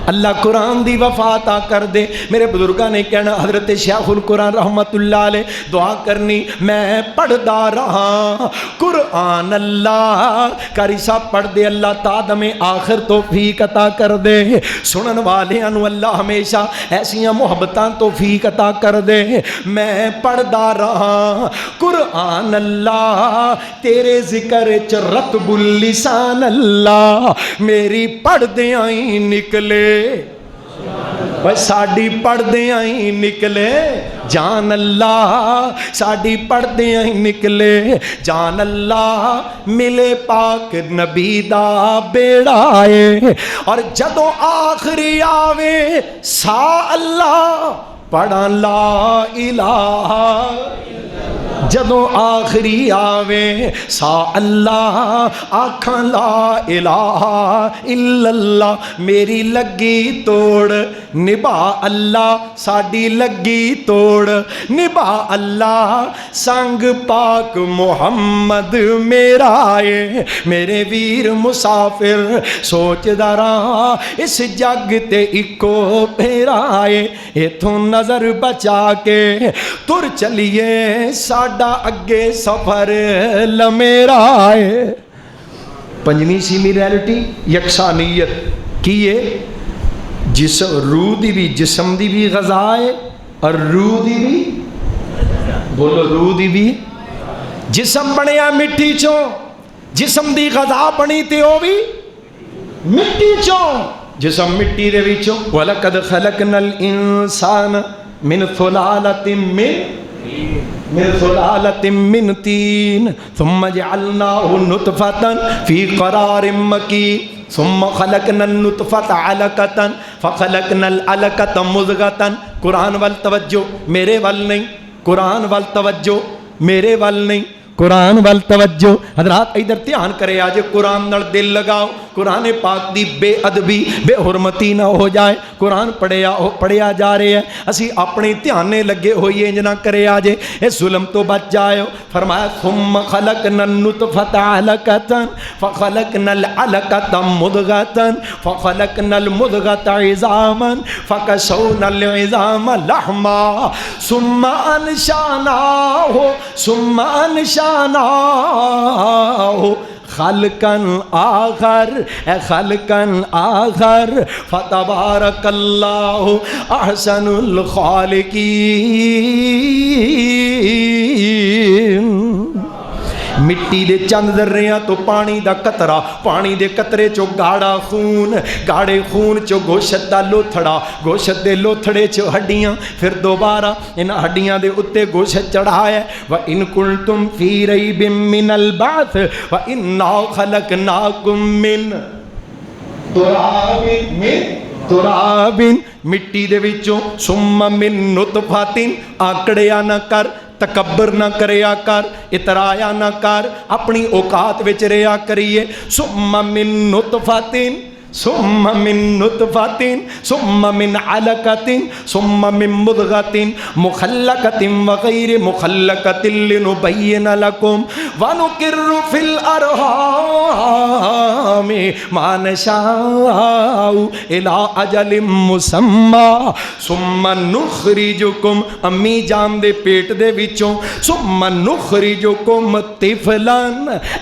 अल्लाह कुरान दी वफाता कर दे। मेरे बुजुर्गों ने कहना, हजरत शेखुल कुरान रहमतुल्लाह अलैह दुआ करनी, मैं पढ़दा रहा कुरान अल्लाह। कारी साहब पढ़ दे, अल्लाह तादमे आखिर तौफीक अता कर दे। सुनन वालियां नूं अल्लाह हमेशा ऐसियां मुहब्बतां तौफीक अता कर दे। मैं पढ़दा रहा कुरान अल्लाह, तेरे जिक्र च रतबुल लिसान अल्लाह, मेरी पढ़दियां ही निकले, साड़ी पढ़दियां ही निकले जान अल्लाह, साड़ी पढ़दियां ही निकले जान अल्लाह। मिले पाक नबी दा बेड़ा है, और जदों आखिरी आवे सा अल्लाह पढ़ा ला इलाहा। जदों आखिरी आवे सा अल्लाह आखा ला इलाहा इल्लल्लाह। मेरी लगी तोड़ निभा अल्लाह, साड़ी लगी तोड़ निभा अल्लाह। संग पाक मुहम्मद मेरा है, मेरे वीर मुसाफिर सोचदा रहा इस जग ते इको फेरा है। इथों नजर बचा के तुर चलिए, साडा अगे सफर लमेरा है। पंजवीं सीमी रियलिटी यकसानीयत की है, जिस रूह दी भी जिस्म दी भी गज़ा है और रूह दी भी, बोलो रूह दी भी। जिस्म बनया मिट्टी चों, जिस्म दी गज़ा बनी ते ओ भी मिट्टी चों, जिस्म मिट्टी दे विचों। वलकद खलकनल इंसान मिन सुलालतिन मिन तीन सुम्मा जअलनाहु नुतफतन फी क़रारिन मकीन सुम्मा खलकनन नुतफत अलकतन फ़खलकनल अलकत मुज़गतन। कुरान वल तवज्जो, मेरे वल नहीं, कुरान वल तवज्जो, मेरे वल नहीं, कुरान वल तवज्जो। हज़रात इधर ध्यान करे, आज कुरान नाल दिल लगाओ, कुरान पाक दी बेअदबी बेहुरमती ना हो जाए। कुरान पढ़िया जा रहे हैं, असी अपने ध्याने लगे होइए, इंज ना करे आजे, इस जुल्म तो बच जाओ। फरमाया सुम्मा खलकनन नुतफत अलकतन फ़खलकनल अलकत मुदगतन फ़खलकनल मुदगत इज़ामन फ़कसौनल इज़ाम लहमा सुम्मा अनशानाहु खलकन आखर खलकन आखर फतबारकल्लाहु अहसनुल खालिकीन। मिट्टी दे चंद दर्रियां तो पानी दा कतरा, पानी दे कतरे चो गाढ़ा खून, गाढ़े खून चो गोशत दा लोथड़ा, गोशत दे लोथड़े चो हड्डियां, फिर दोबारा इन हड्डियां दे उत्ते गोशत चढ़ाया। व इन कुल्तुम फी रैबिम मिनल बाथ व इन्ना खलकनाकुम मिन तुराबिन, मिट्टी दे विचों, सुम्मा मिन नुतफातिन, आकड़िया न कर, तकब्बर ना करया कर, इतराया ना कर, अपनी औकात विच रहा करिए। सुम्मा मिन नुतफातिन, सुम्मा मिन नुतफातिन, सुम्मा मिन अलकतिन, सुम्मा मिन मुदगतिन, मुखल्लकतिन व गैर मुखल्लकतिन लिनुबय्यिन लकुम व नुकिर्रु फिल अरहामि मा नशाउ इला अजलिम मुसम्मा सुम्मा नुखरिजुकुम, अम्मी जान दे पेट दे विचों, सुम्मा नुखरिजुकुम तिफलन,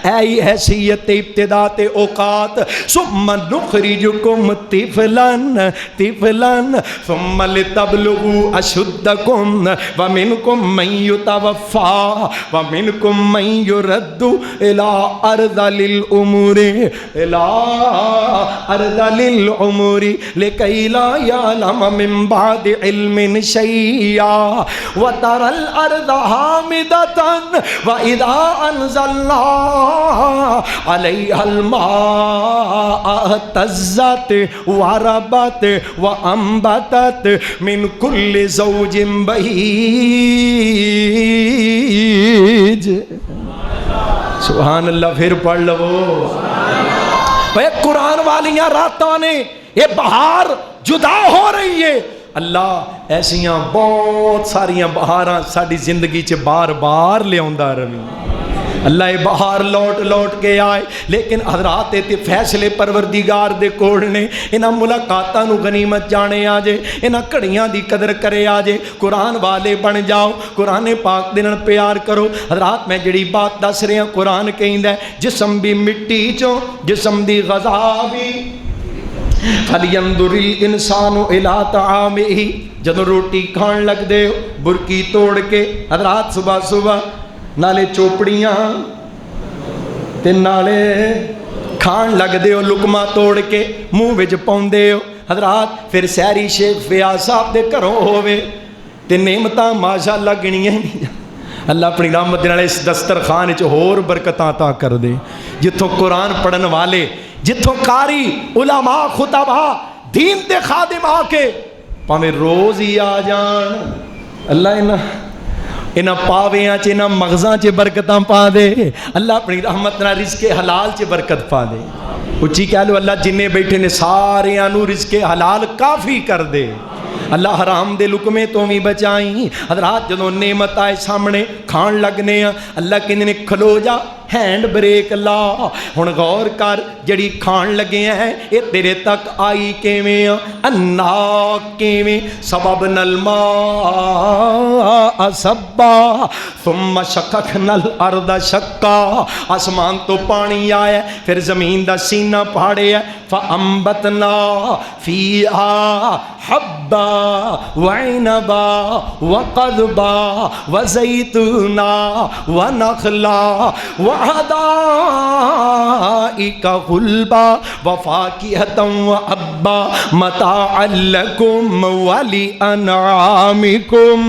ऐ हैसियत इब्तिदा ते औकात, सुम्मा नुखरिजुकुम तिफलन तिफलन सुम्मा लितबलुगु अशुद्धकुम व मिनकुम मन युतवफ़ा व मिनकुम मन युरद्दु इला अर्ज़लिल उमूरि इला अर्ज़लिल उमूरि लिकै ला यअलम मिन बादि इल्मिन शैया व तरल अर्ज़ हामिदतन व इज़ा अनज़लना अलैहल माअ तज़्ज़त वरबत व अम्बतत मिन कुल्लि ज़ौजिन बहीज। सुभान अल्लाह, फिर पढ़ लो। भाई कुरान वालियां रातां ने, ये बहार जुदा हो रही है। अल्लाह ऐसियां बहुत सारियां बहारां साडी जिंदगी च बार बार लियाउंदा रहे। अल्लाह ये बहार लौट लौट के आए, लेकिन हज़रात ते फैसले परवरदिगार दे कोल ने। इन्हां मुलाकातां नूं गनीमत जाने आ जे, इन्हां घड़ियां दी कदर करे आ जे, कुरान वाले बन जाओ, कुरान पाक दे नाल प्यार करो। हज़रात मैं जिहड़ी बात दस रहा, कुरान कहिंदा है जिस्म भी मिट्टी चों, जिस्म दी ग़ज़ा भी फलियंदुरिल इंसानु इला तामिही, जदों रोटी खाण लगदे हो बुरकी तोड़ के, हज़रात सुबह सुबह नाले चोपड़ियां ते नाले खाण लगदे हो, लुकमा तोड़ के मुँह विच पाउंदे हो। हज़रात फिर सैरी शेख फयाज साहब दे घरों होवे ते नेमतां माशाअल्लाह गिणियां नहीं। अल्लाह अपनी रहमत नाल इस दस्तरखान च होर बरकतां अता कर दे, जिथों कुरान पढ़न वाले, जिथों कारी उलमा खुतबा दीन दे खादिम आके भावें रोज़ ही आ जान। अल्लाह इन्हां पावियां च, इन्हां मगज़ां च बरकतां पा दे। अल्लाह अपनी रहमत नाल रिज़्क़े हलाल च बरकत पा दे। उच्ची कह लो, अल्लाह जिन्ने बैठे ने सारियां नूं रिज़्क़े हलाल काफ़ी कर दे। अल्लाह हराम दे लुकमे तो भी बचाई। हज़रात जदों नेमत आए सामने खाण लगने, अल्लाह कहंदे ने खलो जा, हैंड ब्रेक ला। हुण गौर कर, जड़ी खाण लगे हैं ये तेरे तक आई किवें, अन्ना किवें, सबब नलमा असब्बा सुम्मा शक़क़नल अर्द शक्का, आसमान तो पानी आया, फिर ज़मीन दा सीना फाड़िया, फ़अंबतना फ़ीहा हब्बा व इनबा व क़ज़बा व ज़ैतूना व नख़ला व हदाइका गुल्बा व फ़ाकिहतन व अब्बा मताअन लकुम व लिअनआमिकुम।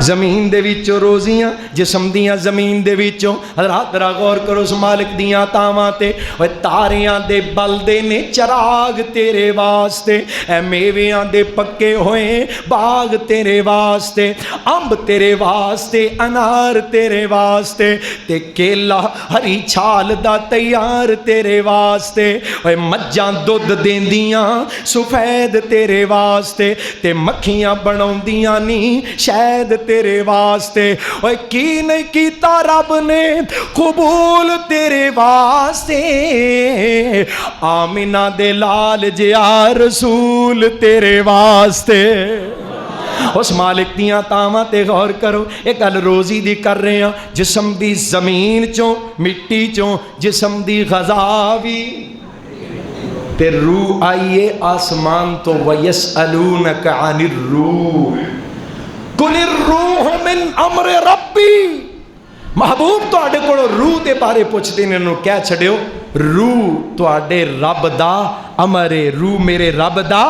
ज़मीन दे विचों रोज़ियां, जिस्म दियां ज़मीन दे विचों। हज़रात जरा गौर करो उस मालिक दियां तावां ते। ओए तारियां दे बलदे ने चराग तेरे वास्ते, ऐ मेवियां दे पक्के होए बाग तेरे वास्ते, अंब तेरे वास्ते, अनार तेरे वास्ते, ते केला हरी छाल दा तैयार तेरे वास्ते। ओए मज्जां दुध देंदियां सफेद तेरे वास्ते, ते मक्खियां बनाउंदियां नी शहद तेरे वास्ते। ओए की नहीं कीता रब ने कबूल तेरे वास्ते, आमिना दे लाल जिया रसूल तेरे वास्ते। اس مالک دیاں تاواں تے غور کرو. ایک گل روزی دی کر رہے ہیں, جسم دی زمین چوں مٹی چوں, جسم دی غذا بھی تے روح آئیے آسمان تو. وَيَسْأَلُونَكَ عَنِ الرُّوحِ قُلِ الرُّوحُ مِنْ أَمْرِ رَبِّي. محبوب تواڈے کولوں روح دے بارے پوچھدے نے, انہوں کہہ چھڈیو روح تواڈے رب دا امر ہے, روح میرے رب دا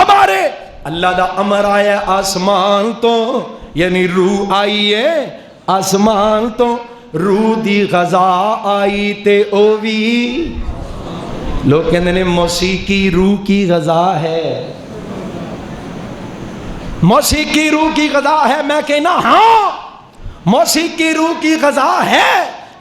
امر ہے. اللہ دا امر آیا آسمان تو, یعنی روح آئی ہے آسمان تو. روح دی غذا آئی تے او بھی. لوگ کہتے ہیں موسیقی روح کی غذا ہے, موسیقی روح کی غذا ہے. میں کہنا ہاں موسیقی روح کی غذا ہے.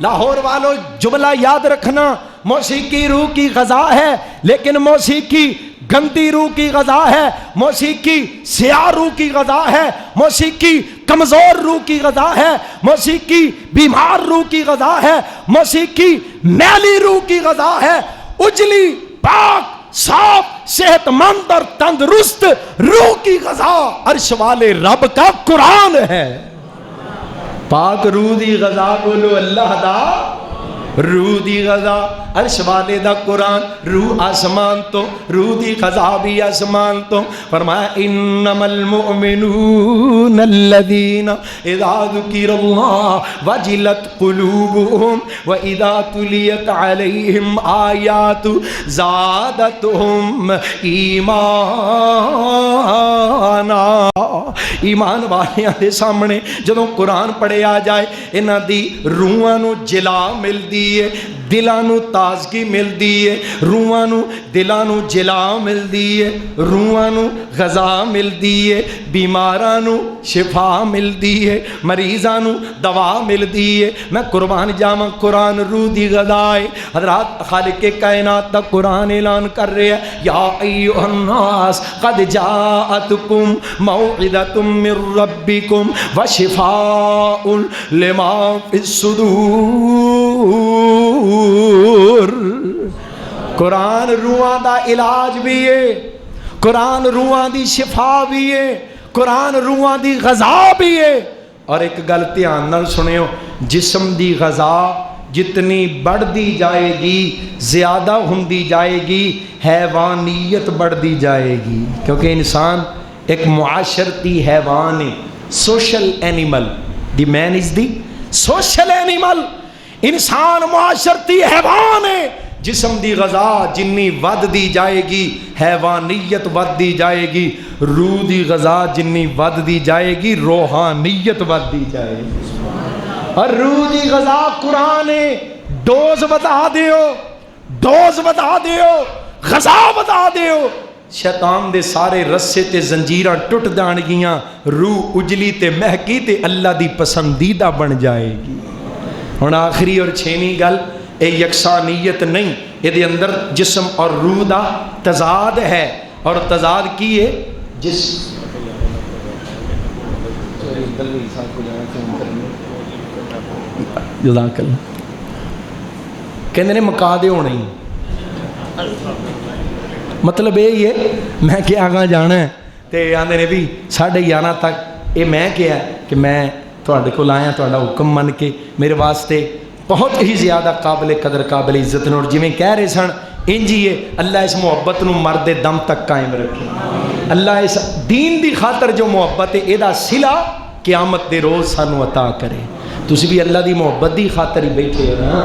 لاہور والوں جملہ یاد رکھنا, موسیقی روح کی غذا ہے, لیکن موسیقی گندی روح کی غذا ہے, موسیقی سیاہ روح کی غذا ہے, موسیقی کمزور روح کی غذا ہے, موسیقی بیمار روح کی غذا ہے, موسیقی میلی روح کی غذا ہے. اجلی پاک صاف صحت مند اور تندرست روح کی غذا عرش والے رب کا قرآن ہے. پاک روح دی غذا بولو اللہ دا, روح دی غذا عرش والے دا قرآن. روح آسمان تو, روح دی غذا بھی آسمان تو. فرمایا انما المؤمنون الذین اذا ذکر اللہ وجلت قلوبهم واذا تلیت علیہم آیات زادتهم ایمانا. ایمان والیاں دے سامنے جدوں قرآن پڑھیا جائے, انہاں دی روحاں نو جلا ملدی ہے, دلاں نو تازگی ملدی ہے, روحاں نو دلاں نو جلا ملدی ہے, روحاں نو غذا ملدی ہے, بیماراں نو شفا ملدی ہے, مریضاں نو دوا ملدی ہے. میں قربان جاواں قرآن روح دی غذا ہے. حضرات خالق کائنات دا قرآن اعلان کر رہے ہیں, یا ایھا الناس قد جاءتکم موعظۃ من ربکم وشفاء لما فی الصدور. قرآن روحاں دا علاج بھی ہے, قرآن روحاں دی شفا بھی ہے, قرآن روحاں دی غذا بھی ہے. اور ایک گل دھیان نال سنیو, جسم دی غذا جتنی بڑھتی جائے گی زیادہ ہوندی جائے گی, حیوانیت بڑھتی جائے گی. کیونکہ انسان ایک معاشرتی حیوان ہے, social animal. The man is the social animal. انسان معاشرتی حیوان ہے. جسم دی غذا جنی ود دی جائے گی حیوانیت ود دی جائے گی, روح دی غذا جنی ود دی جائے گی روحانیت ود دی جائے گی. اور روح دی غذا قرآن ہے. ڈوز بتا دیو, ڈوز بتا دیو, غذا بتا دیو, شیطان دے سارے رسے تے زنجیراں ٹوٹ جان گیاں, روح اجلی تے مہکی تے اللہ دی پسندیدہ بن جائے گی. ہن آخری اور چھویں گل, اے یکسانیت نہیں, یہ اندر جسم اور روح دا تضاد ہے. اور تضاد کی ہے جس جزاک اللہ کہندے نے مکا دے ہونے ہی, مطلب یہ ہے میں کیا آگاں جانا ہے تے آندے نے بھی 11:30 تک. یہ میں کیا ہے کہ میں تواڈے کول آیا تواڈا حکم من کے, میرے واسطے بہت ہی زیادہ قابل قدر قابل عزت نے. اور جویں کہہ رہے سن انج ہی ہے, اللہ اس محبت نو مرد دم تک قائم رکھے. اللہ اس دین دی خاطر جو محبت ہے یہ صلہ قیامت دے روز سانو عطا کرے. تسی بھی اللہ دی محبت دی خاطر ہی بیٹھے ہو نا,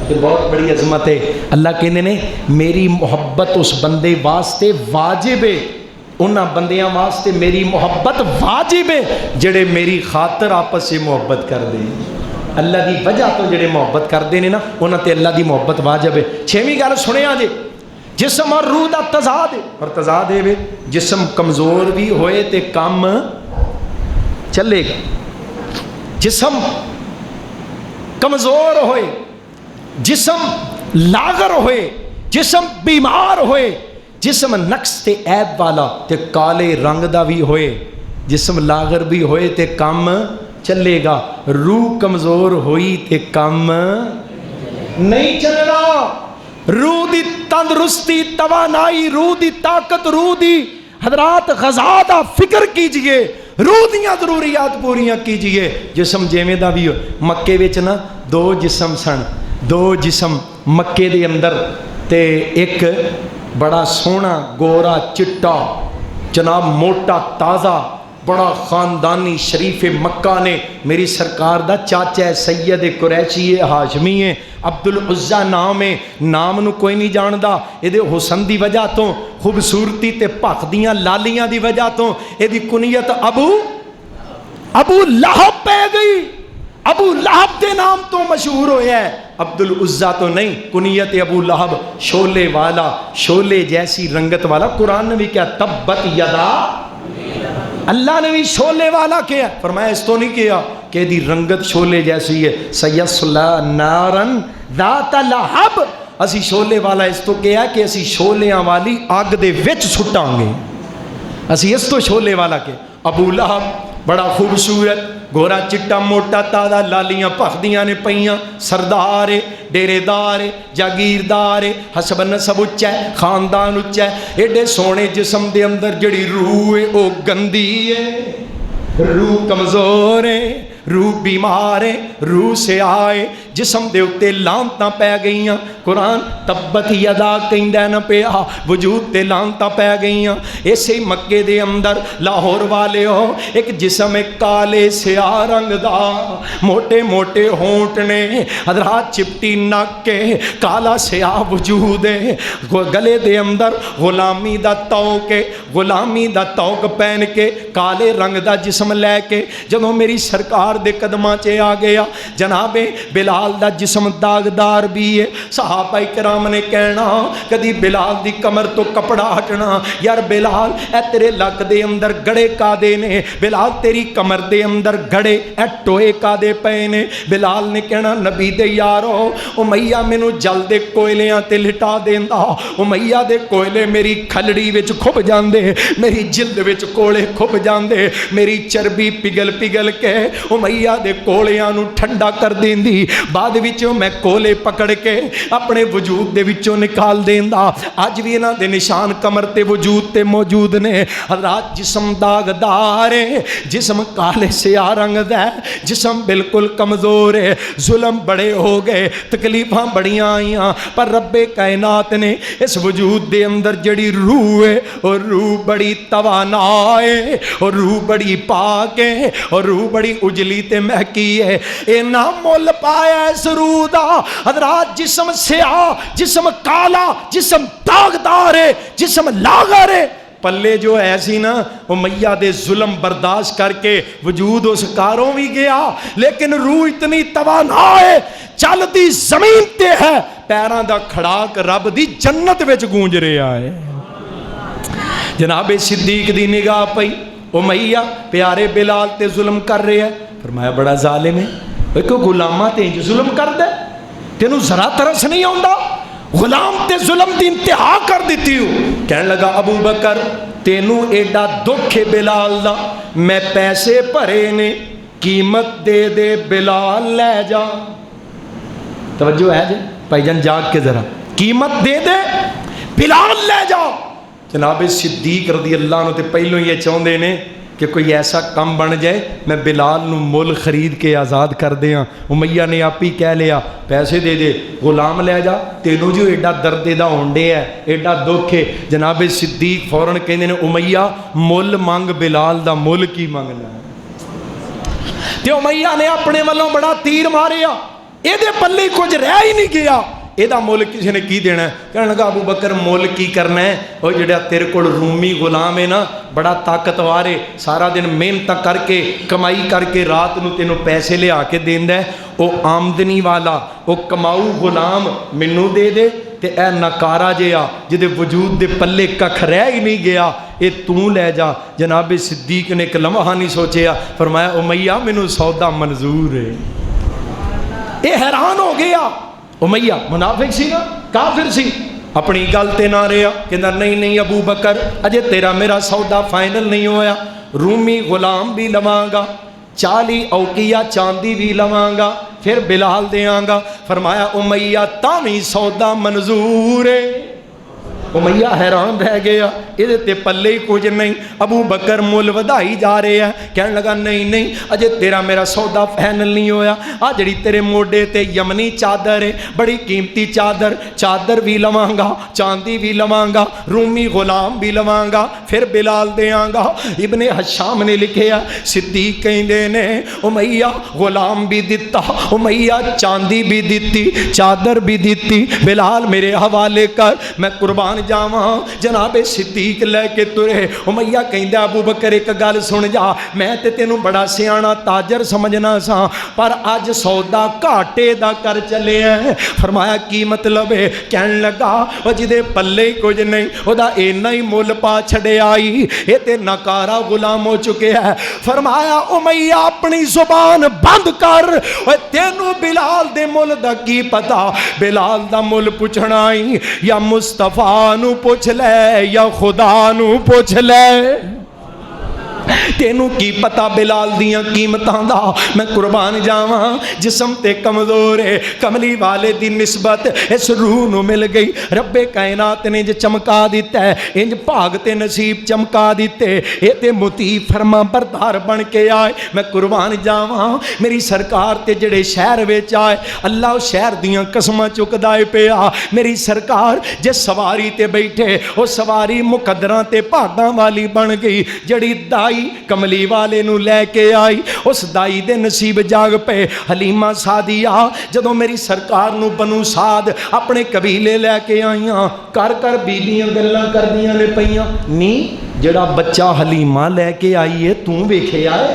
یہ بہت بڑی عظمت ہے. اللہ کہنے نے میری محبت اس بندے واسطے واجب ہے, انہاں بندیاں واسطے میری محبت واجب ہے جڑے میری خاطر آپس سے محبت کر دیں. اللہ دی وجہ تو جڑے محبت کرتے ہیں نا انہاں تے اللہ دی محبت واجب ہے. 6ویں گل سنیا جی, جسم اور روح دا تضاد ہے. اور تضاد ہے جسم کمزور بھی ہوئے تے کام چلے گا, جسم کمزور ہوئے, جسم لاغر ہوئے, جسم بیمار ہوئے, جسم نقص تے عیب والا تے کالے رنگ دا بھی ہوئے, جسم لاغر بھی ہوئے تے کام چلے گا. روح کمزور ہوئی تے کام نہیں چلنا. روح دی تندرستی توانائی, روح دی طاقت, روح دی حضرات غذا دا فکر کیجئے، روح دیاں ضروریات پوریاں کیجئے۔ جسم جیویں دا بھی ہو، مکے وچ نا دو جسم سن، دو جسم مکے دے اندر، تے ایک بڑا سونا گورا چٹا جناب موٹا تازہ بڑا خاندانی شریف مکہ نے میری سرکار دا چاچا ہے سید قریشی ہاشمی ہے، عبد العزا نام ہے، نام نو کوئی نہیں جاندا، اے دے حسن دی وجہ تو خوبصورتی تے پاک دیاں لالیاں دی وجہ تو اے دی کنیت ابو لہب پہ گئی، ابو لہب دے نام تو مشہور ہویا ہے، عبد العزا تو نہیں، کنیت ابو لہب، شولے والا، شولے جیسی رنگت والا۔ قرآن نے بھی کیا تبت یدا، اللہ نے بھی شولے والا کیا، فرمایا اس تو نہیں کیا کہ دی رنگت شولے جیسی ہے، سیصلی نارن ذات لہب، اسی شولے والا اس تو کیا کہ اسی شولیاں والی آگ دے وچ سٹاں گے، اسی اس تو شولے والا کے۔ ابو لہب بڑا خوبصورت گورا چٹا موٹا تازہ لالیاں پخدیاں نے پئیاں، سردار ڈیرے دار جاگیردار حسب نسب اچا ہے، خاندان اچا ہے، ایڈے سونے جسم دے اندر جڑی روح ہے او گندی ہے، روح کمزور ہے، روح بیمار ہے، روح سے آئے جسم دے اتے لانتاں پہ گئیاں۔ قرآن تبت یدا کہندا نہ پیا، وجود تے لانتاں پہ گئیاں۔ ایسے مکے دے اندر لاہور والے ہو ایک جسم کالے سیاہ رنگ دا، موٹے موٹے ہونٹ نے، حضرات چپٹی نک کے، کالا سیاہ وجود ہے، گلے دے اندر غلامی دا توق ہے، غلامی دا توق پہن کے کالے رنگ دا جسم لے کے جدوں میری سرکار دے قدماں چے آ گیا، جناب بلال دا جسم داغدار بھی ہے، صحابہ کرام نے کہنا کدی بلال دی کمر تو کپڑا ہٹنا، یار بلال اے تیرے لک دے اندر گڑے کا دے نے، بلال تیری کمر دے اندر گڑے اے ٹوئے کا دے پے نے۔ بلال نے کہنا نبی دے یارو امیہ مینوں جل دے کوئلیاں تے لٹا دیندا، امیہ دے کوئلے میری کھلڑی وچ کھب جاندے، میری جلد وچ کوڑے کھب جاندے، میری چربی پگل پگل کے امیہ دے کولیاں نو ٹھنڈا کر دیندی، بعد وچوں میں کولے پکڑ کے اپنے وجود دے وچوں نکال دیندا۔ اج بھی انہاں دے نشان کمر تے وجود تے موجود نے۔ حضرات جسم داغدار ہے، جسم کالے سیاہ رنگ دا ہے، جسم بالکل کمزور ہے، ظلم بڑے ہو گئے، تکلیفاں بڑیاں آئیاں، پر رب کائنات نے اس وجود دے اندر جڑی روح ہے اور روح بڑی توانا ہے اور روح بڑی پاک ہے اور روح بڑی اجلی تے مہکی ہے، اے نام مول پایا اس روح دا۔ حضرات جسم سیاہ، جسم کالا، جسم داغدار ہے، جسم لاغر ہے، پلے جو ایسی نا امیہ دے ظلم برداشت کر کے وجود اس کاروں بھی گیا، لیکن روح اتنی توانا ہے، چل دی زمین تے ہے، پیران دا کھڑاک رب دی جنت وچ گونج رہا ہے۔ جناب صدیق دی نگاہ پئی امیہ پیارے بلال تے ظلم کر رہے ہیں، فرمایا بڑا ظالم ہے، ایک غلامہ تے انج ظلم کر دے، تینوں ذرا ترس نہیں آندا، غلام تے ظلم دی انتہا کر دیتی ہو۔ کہنے لگا ابو بکر تینوں ایڈا دکھ بلال دا، میں پیسے بھرے نے، قیمت دے دے بلال لے جا۔ توجہ ہے جی بھائی جان، جاگ کے ذرا، قیمت دے دے بلال لے جا۔ جناب صدیق رضی اللہ عنہ تے پہلوں یہ چاہندے نے کہ کوئی ایسا کم بن جائے میں بلال نو مول خرید کے آزاد کر دیاں۔ امیہ نے آپ ہی کہہ لیا پیسے دے دے، غلام لے جا، تینوں جو ایڈا درد دا ہونڈے ہے، ایڈا دکھ ہے۔ جناب صدیق فوراں کہندے نے امیہ مول مانگ بلال دا، مول کی مانگنا ہے؟ تے امیہ نے اپنے والوں بڑا تیر ماریا، اے دے پلے کچھ رہ ہی نہیں گیا، اے دا مول کسی نے کی دینا ہے؟ کہنے لگا ابو بکر مول کی کرنا ہے؟ وہ جڑا تیرے کو رومی غلام ہے نا، بڑا طاقتور ہے، سارا دن محنت کر کے کمائی کر کے رات نو تینوں پیسے لے آ کے دیندا ہے، او آمدنی والا او کماؤ غلام مینوں دے دے، تے اے نکارا جیا جدے وجود دے پلے ککھ رہ ہی نہیں گیا اے تو لے جا۔ جناب صدیق نے ایک لمحہ نہیں سوچیا، فرمایا امیہ مینوں سودا منظور ہے۔ اے حیران ہو گیا، امیہ منافق سی نا، کافر سی، اپنی گل تے نہ رہا، کہندا نہیں نہیں ابو بکر اجے تیرا میرا سودا فائنل نہیں ہویا، رومی غلام بھی لواں گا، 40 اوقیہ چاندی بھی لواں گا، پھر بلال دیاں گا۔ فرمایا امیہ تاویں سودا منظور ہے۔ امیہ حیران رہ گیا، یہ ते पल्ले ही कुछ नहीं। अबू बकर मुल वधाई जा रहे हैं, कहने लगा नहीं नहीं अजे तेरा मेरा सौदा फाइनल नहीं होया। आ जड़ी तेरे मोडे ते यमनी चादर है, बड़ी कीमती चादर, चादर भी लवांगा, चांदी भी लवांगा, रूमी गुलाम भी लवांगा, फिर बिलाल देंगा। इब्ने हशाम ने लिखिया सिद्दीक कहंदे ने उमैया गुलाम भी दिता, उमैया चांदी भी दिती, चादर भी दिती, बिलाल मेरे हवाले कर, मैं कुर्बान जावा। जनाबे सिद्दीक लैके तुरे। उमैया कहंदा अबू बकर एक गल सुन जा, मैं ते तेनू बड़ा सियाणा ताजर समझना सा, पर अज सौदा घाटे दा कर चले हैं। फरमाया की मतलब है? कहन लगा ओ जिदे पल्ले कुछ नहीं ओदा इन्ना ही मुल पा छड़े आई, ये ते नकारा गुलाम हो चुके है। फरमाया उमैया अपनी जुबान बंद कर, तेनू बिलाल दे मुल दा की पता? बिलाल दा मुल पुछना ही या मुस्तफा नू पुछ ले या खुदा नू पुछ ले, तेनू की पता बिलाल दियां कीमतां दा? मैं कुर्बान जावा। जिस्म ते कमजोर है, कमली वाले दी निस्बत इस रूह नू मिल गई। रब्बे कायनात ने जो चमका दिता है, इंज भाग ते नसीब चमका दिते, ये ते मुती फरमा बरदार बन के आए। मैं कुर्बान जावा। मेरी सरकार ते जड़े शहर विच आए, अल्लाह उस शहर दियां कसमां चुकदा है पिया। मेरी सरकार जे सवारी ते बैठे, वो सवारी मुकद्दरां ते भागां वाली बन गई। जड़ी दाई कमली वाले नू लैके आई, उस दाई दे नसीब जाग पे। हलीमा सादिया जदों मेरी सरकार नू बनू साद अपने कबीले लैके आईयां, कर कर बीबियां गल्लां करदियां ने पईयां, नी जड़ा बच्चा हलीमा लैके आई है तू वेखिया है?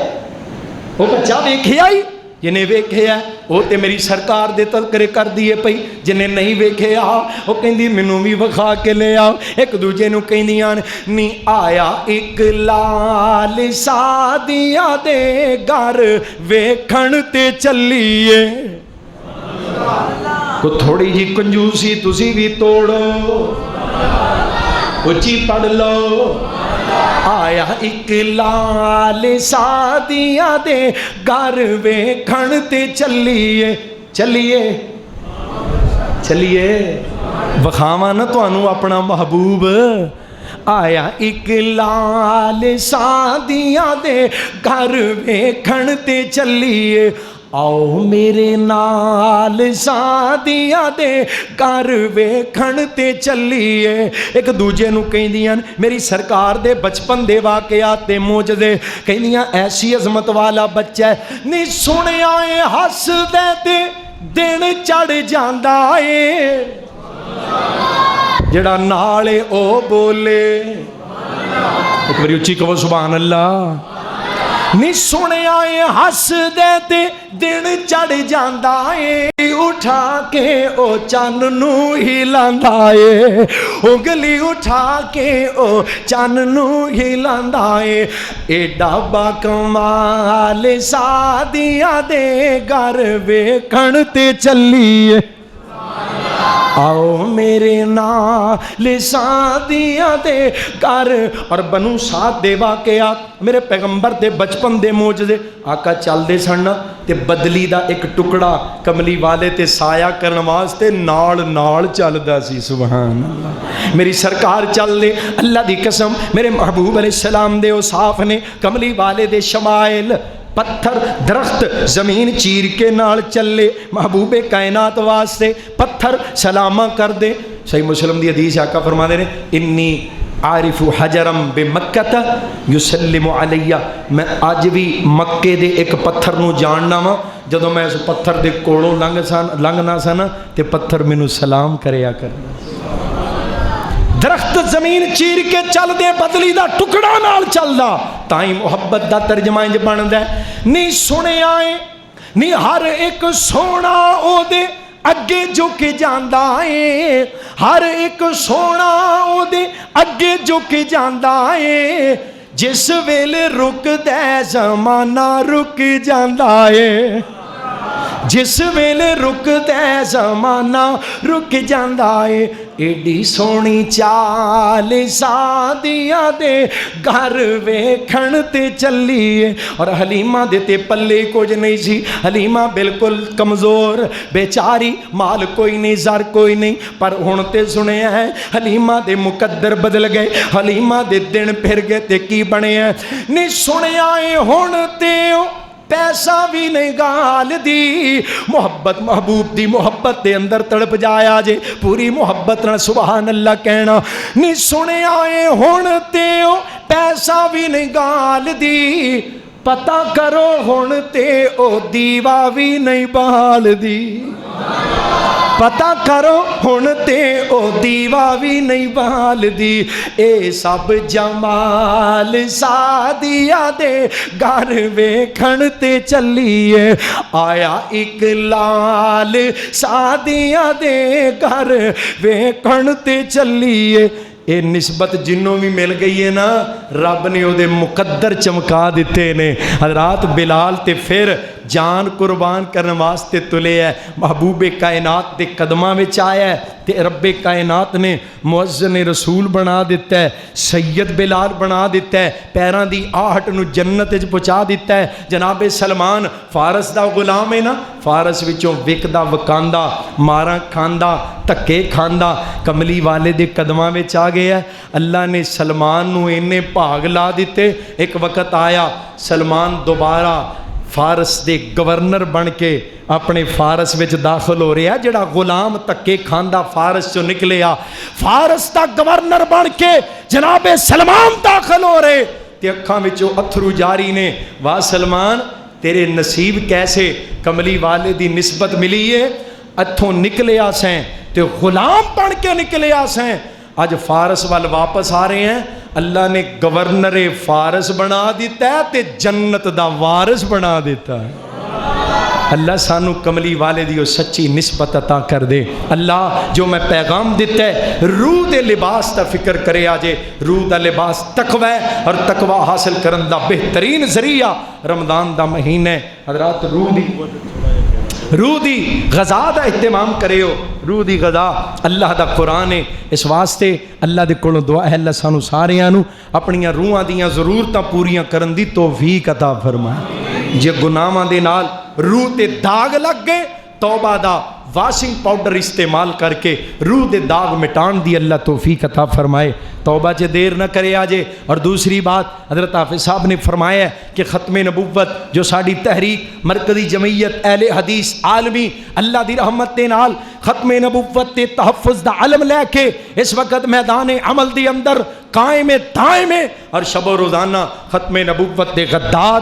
वो बच्चा वेखिया ही? जिन्हें वेख्या वो तो मेरी सरकार दे तस्करे कर दिए पई, जिन्हें नहीं वेख्या वो कहती मैनू भी विखा के ले आओ। एक दूजे नू कहंदियां नी आया एक लाल सादिया दे घर वेखण ते चलीए। को थोड़ी जी कंजूसी तुसी भी तोड़ो, उच्ची पढ़ लो। आया एक लाल सादिया दे घर वेखण ते चलिए, चलिए चलिए वखावा ना तुहानू अपना महबूब। आया एक लाल सादिया दे घर वेखण ते चलिए, आओ मेरे नाल सादिया दे घर वेखण ते चलिए। एक दूजे नू कहंदियां मेरी सरकार दे बचपन दे वाकयात ते मोजदे, कहंदियां ऐसी अजमत वाला बच्चा है, नी सुनिया ए हसदे ते दिन चढ़ जांदा ए, जेड़ा नाल ओ बोले। एक बारी उच्ची कहो सुभान अल्लाह। नी सुनिया ए हसदे ते दिन चढ़ जांदा ए, उठा के ओ चन नू हिलांदा ए, उंगली उठा के ओ चन नू हिलांदा ए। एडा बाकमाल सादिया दे घर वेखण ते चलिए, आओ मेरे नाल सादिया दे घर। और बनू साद दे वाकयात, मेरे पैगंबर दे बचपन दे मोजदे। आका चलदे सन ते बदली दा एक टुकड़ा कमली वाले ते साया करन वास्ते नाल नाल चलदा सी। सुभान अल्लाह। मेरी सरकार चलदे, अल्लाह दी कसम मेरे महबूब अलैहिस्सलाम दे औसाफ ने कमली वाले दे शमाइल। पत्थर दरख्त जमीन चीर के नाल चले महबूबे कायनात वास्ते, पत्थर सलामा कर दे। सही मुस्लिम दी हदीस आका फरमाते ने इन्नी आरिफु हजरम बे मक्कत युसल्लिमु अलैया, मैं अज भी मक्के दे एक पत्थर नू जानना वा, जदों मैं उस पत्थर दे कोलों लंघना सन ते पत्थर मैनू सलाम करया करना। दरख्त जमीन चीर के चल दे, बदली दा टुकड़ा नाल चलदा, ताई मुहब्बत दा तर्जमा इंज बनदा। नी सुनिया ए नी हर एक सोना ओदे अगे झुक जांदा ए, हर एक सोना ओदे अगे झुक जांदा ए, जिस वेले रुकदा जमाना रुक जांदा ए, जिस वेले रुकदा है ज़माना रुक जांदा है, एडी सोहनी चाल सादिया दे घर वेखण ते चलीए। और हलीमा दे ते पल्ले कुछ नहीं सी, हलीमा बिल्कुल कमज़ोर बेचारी, माल कोई नहीं, ज़र कोई नहीं। पर हुण ते सुनिया है हलीमा दे मुकद्दर बदल गए, हलीमा दे दिन फिर गए ते की बने है नहीं सुनिया है हुण ते पैसा भी नहीं गाल दी। मुहब्बत महबूब दी मुहब्बत के अंदर तड़प जाया जे, पूरी मुहब्बत नाल सुभान अल्लाह कहना नहीं सुनिया है हुण ते पैसा भी नहीं गाल दी। पता करो हुण ते ओ दीवा भी नहीं बाल दी। पता करो हुण ते ओ दीवा भी नहीं बाल दी। ए सब जमाल सादिया दे घर वेखण ते चलीए। आया एक लाल सादिया दे घर वेखण ते चलीए। ये निस्बत जिन्हों भी मिल गई है ना, रब ने उहदे मुकद्दर चमका दिते ने। हज़रात बिलाल ते फिर जान कुर्बान करने वास्ते तुले है, महबूबे कायनात के कदमां विच आया है ते रब्बे कायनात ने मुअज़्ज़िन रसूल बना दिता है, सैयद बिलाल बना दिता है, पैरां दी आहट नूं जन्नत विच पहुँचा दिता है। जनाबे सलमान फारस दा गुलाम है ना, फारस विचों विकदा वकांदा मारां खांदा धक्के खांदा कमली वाले दे कदमां विच आ गया। अल्लाह ने सलमान नूं इन्ने भाग ला दिते। एक वक्त आया सलमान दोबारा फारस दे गवर्नर बन के अपने फारस विच दाखिल हो रहा, जिहड़ा गुलाम धक्के खांदा फारस चो निकले आ, फारस दा गवर्नर बन के जनाबे सलमान दाखिल हो रहे ते अखां विचों अथरू जारी ने। वाह सलमान तेरे नसीब कैसे, कमली वाले दी निस्बत मिली है, अथों निकले आ सैं ते गुलाम बन के निकले आ सैं। अज फारस वाल वापस आ रहे हैं, अल्लाह ने गवर्नर फारस बना दिता है ते जन्नत दा वारिस बना दिता है। अल्लाह सानू कमली वाले दी सच्ची निस्बत अता कर दे। अल्लाह जो मैं पैगाम दिता है रूह दे लिबास का फिक्र करे आजे। रूह का लिबास तकवा है और तकवा हासिल करने का बेहतरीन जरिया रमदान का महीना है। हज़रात रूह दी गज़ा का इहतमाम करे हो। रूह दी गज़ा अल्लाह दा कुरान है, इस वास्ते अल्लाह दे कोलों दुआ है अल्लाह सानू सारियां नू अपनियां रूहां दियां ज़रूरतां पूरियां करन दी तौफीक अता फरमाए। जे गुनाहां दे नाल रूह ते दाग लग गए, तौबा दा वाशिंग पाउडर इस्तेमाल करके रूह दे दाग मिटान दी अल्लाह तौफीक अता फरमाए। तौबा च देर न करे आजे। और दूसरी बात हज़रत हाफिज़ साहब ने फरमाया है कि ख़त्म नबुव्वत जो साड़ी तहरीक मरकज़ी जमईयत अहले हदीस आलमी अल्लाह दी रहमत दे नाल ख़त्म नबुव्वत ते तहफ़्फ़ुज़ दा इल्म लैके इस वक्त मैदान अमल दे अंदर कायम दायम है। और शबो रोज़ाना ख़त्म नबुव्वत दे गद्दार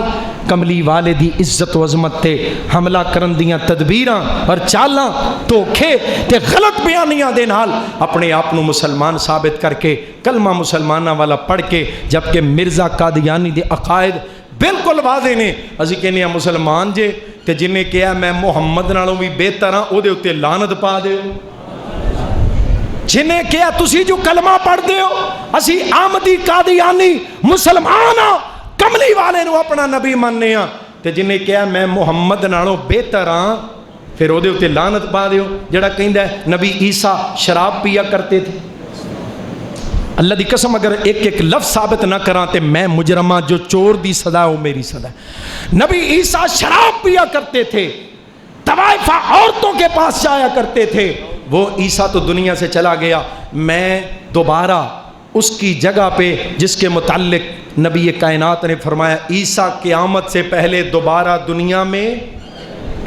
कमली वाले दी इज्जत व अज़मत ते हमला करन दियां तदबीरां और चालां धोखे ते गलत बयानियां दे नाल अपने आप को मुसलमान साबित करके कलमा मुसलमाना वाला पढ़ के, जबकि मिर्ज़ा कादियानी दे अकायद बिल्कुल वादे ने। असी कहने मुसलमान जे ते जिन्हें कहा मैं मुहम्मद नालों भी बेहतर हाँ उहदे उत्ते लानत पा दिओ। जिन्हें कहा तुसी जो कलमा पढ़ते हो असी आमदी कादियानी मुसलमान हाँ कमली वाले नूं अपना नबी मानने हाँ, ते जिन्हें कहा मैं मुहम्मद नालों बेहतर हाँ फिर उहदे उत्ते लानत पा दिओ। जिहड़ा कहंदा है नबी ईसा शराब पिया करते थे, अल्लाह दी कसम अगर एक एक लफ्ज़ साबित ना करा तो मैं मुजरमा, जो चोर दी सदा है वो मेरी सदा है। नबी ईसा शराब पिया करते थे, तवाइफा औरतों के पास जाया करते थे। वो ईसा तो दुनिया से चला गया, मैं दोबारा उसकी जगह पे जिसके मुताल्लिक नबी कायनात ने फरमाया ईसा क़यामत से पहले दोबारा दुनिया में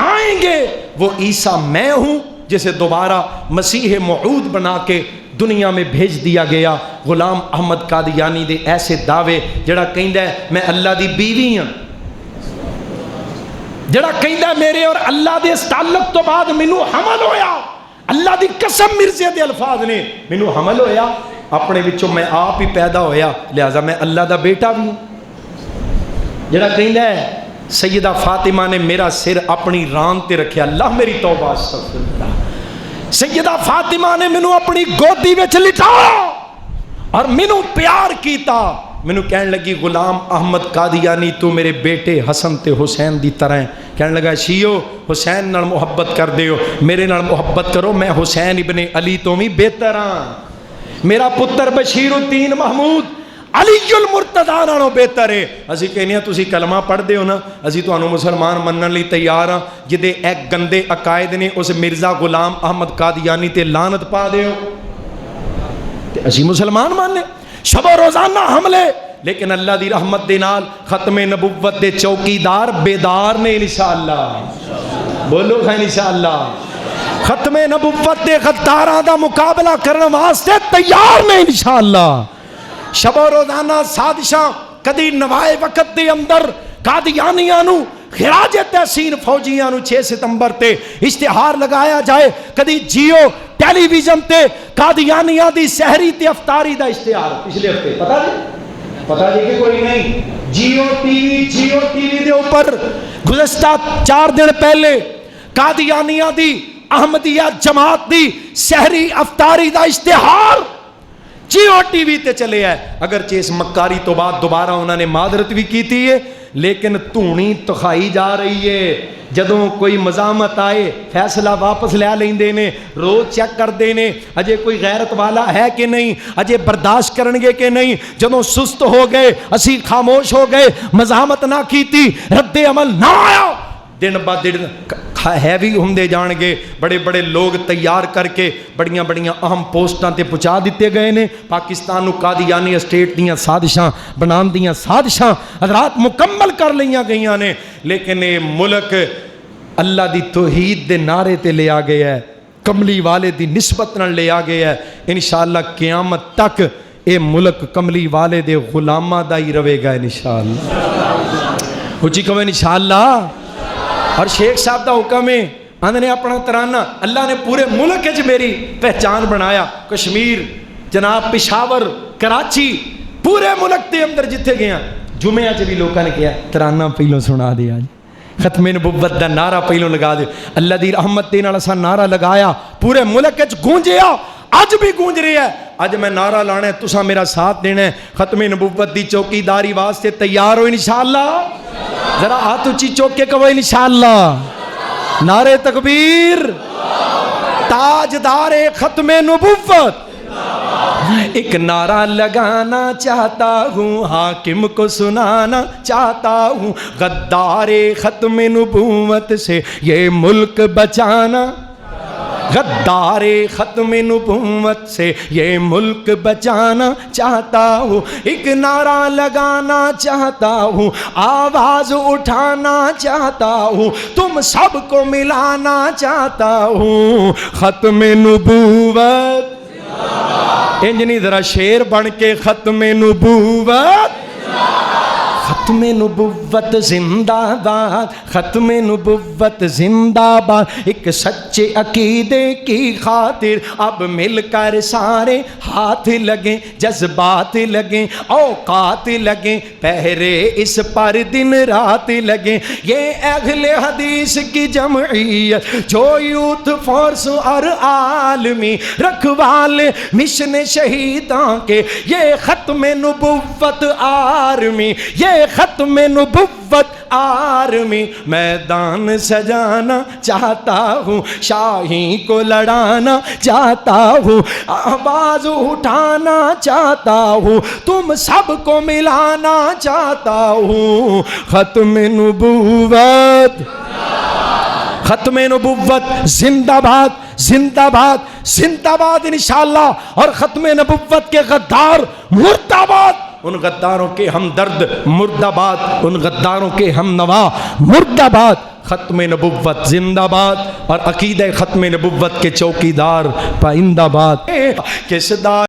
आएंगे। वो ईसा मैं हूँ जिसे दोबारा मसीह मऊद बना के दुनिया में भेज दिया गया। गुलाम अहमद कादियानी दे ऐसे दावे, जड़ा कहंदा है मैं अल्लाह दी बीवी हाँ, जड़ा कहंदा मेरे और अल्लाह दे इस ताल्लुक तो बाद मैनू हमल होया, अल्लाह दी कसम मिर्जे दे अल्फाज ने मैनू हमल होया, अपने विचों मैं आप ही पैदा होया, लिहाजा मैं अल्लाह दा बेटा भी हूँ। जड़ा कहंदा है सैयदा फातिमा ने मेरा सिर अपनी रान ते रखा, अल्लाह मेरी तौबा अस्तगफिरुल्लाह। सैयदा फातिमा ने मैनू अपनी गोदी विच लिटाया और मैनू प्यार कीता। मैनू कहन लगी गुलाम अहमद कादियानी तू मेरे बेटे हसन ते हुसैन दी तरह, کہنے لگا شیو حسین نال محبت کر دیو، میرے نال محبت کرو، میں حسین ابن علی تو بھی بہتر ہاں، میرا پتر بشیر الدین محمود علی المرتضی نالوں بہتر ہے۔ اسی کہنے ہیں تسی کلمہ پڑھ دے ہو نا، اسی تو انہوں مسلمان منن لی تیار ہاں، جدے ایک گندے عقائد نے اس مرزا غلام احمد قادیانی تے لعنت پا دے ہو تے اسی مسلمان مان لے، شب و روزانہ حملے، لیکن اللہ دی رحمت دے نال ختم نبوت دے چوکیدار بیدار نے انشاءاللہ، بولو خیر انشاءاللہ، ختم نبوت دے غداراں دا مقابلہ کرنے واسطے تیار نے انشاءاللہ۔ شب و روزانہ سازشاں کدی نوائے وقت دے اندر قادیانیاں نو خراج تحسین فوجیاں نو 6 ستمبر تے اشتہار لگایا جائے، کدی جیو ٹیلی ویژن تے قادیانیاں دی سحری تے افطاری دا اشتہار پچھلے ہفتے پتہ جی کہ کوئی نہیں، جیو ٹی وی دے اوپر گزشتہ 4 دن پہلے قادیانیاں دی احمدیہ جماعت دی سحری افطاری دا اشتہار جیو ٹی وی تے چلے ہے۔ اگرچہ اس مکاری تو بعد دوبارہ انہوں نے معذرت بھی کی تھی ہے، لیکن تونی تو کھائی جا رہی ہے۔ جدوں کوئی مزاحمت آئے فیصلہ واپس لے لیندے نے، روز چیک کر دینے اجے کوئی غیرت والا ہے کہ نہیں، اجے برداشت کرنگے کہ نہیں۔ جدوں سست ہو گئے اسی خاموش ہو گئے، مزاحمت نہ کیتی، رد عمل نہ آیا، دن با دن ہیوی ہندے جان گے، بڑے بڑے لوگ تیار کر کے بڑیاں بڑیاں اہم پوسٹاں تے پہنچا دیتے گئے نے۔ پاکستان نو قادیانی اسٹیٹ دیاں سازشاں بنان دیاں سازشاں حضرات مکمل کر لیاں گئیاں نے، لیکن یہ ملک اللہ دی توحید دے نعرے تے لے آ گیا ہے، کملی والے دی نسبت نال لے آ گیا ہے۔ انشاءاللہ قیامت تک اے ملک کملی والے دے غلامہ دا ہی رہے گا انشاءاللہ، اچھی کہو انشاءاللہ۔ اور شیخ صاحب دا حکم ہے، انہوں نے اپنا ترانہ اللہ نے پورے ملک وچ میری پہچان بنایا، کشمیر، جناب پشاور، کراچی، پورے ملک دے اندر جتھے گیا جمعہ چ بھی لوگوں نے کہا ترانہ پہلو سنا دیا، ختم نبوت دا نعرہ پہلو لگا دے، اللہ دی رحمت دے نال اساں نعرہ لگایا، پورے ملک وچ گونجیا، اج بھی گونج رہی ہے۔ اج میں نعرہ لانا ہے، تساں میرا ساتھ دینا ہے، ختم نبوت دی چوکیداری واسطے تیار ہو انشاءاللہ؟ ذرا ہاتھ اونچی چوک کے کہو انشاءاللہ، نعرہ تکبیر، تاجدار ختم نبوت۔ ایک نعرہ لگانا چاہتا ہوں، حاکم کو سنانا چاہتا ہوں، غدار ختم نبوت سے یہ ملک بچانا، غدار ختم نبوت سے یہ ملک بچانا چاہتا ہوں، ایک نعرہ لگانا چاہتا ہوں، آواز اٹھانا چاہتا ہوں، تم سب کو ملانا چاہتا ہوں، ختم نبوت۔ انجنی ذرا شیر بن کے ختم نبوت، ختم نبوت زندہ باد، ختم نبوت زندہ باد، ایک سچے عقیدے کی خاطر اب مل کر سارے ہاتھ لگیں، جذبات لگیں، اوقات لگیں، پہرے اس پر دن رات لگیں، یہ اہل حدیث کی جمعیت جو یوتھ فورس اور عالمی رکھوالے مشن شہیداں کے، یہ ختم نبوت آرمی، یہ ختم نبوت آرمی، میدان سجانا چاہتا ہوں، شاہین کو لڑانا چاہتا ہوں، آواز اٹھانا چاہتا ہوں، تم سب کو ملانا چاہتا ہوں، ختم نبوت، ختم نبوت زندہ باد، زندہ باد، زندہ باد انشاءاللہ۔ اور ختم نبوت کے غدار مرد آباد، ان غداروں کے ہمدرد مرد آباد، ان غداروں کے ہم نوا مرد آباد، ختم نبوت زندہ باد، اور عقیدہ ختم نبوت کے چوکیدار پائندہ باد۔ کس دار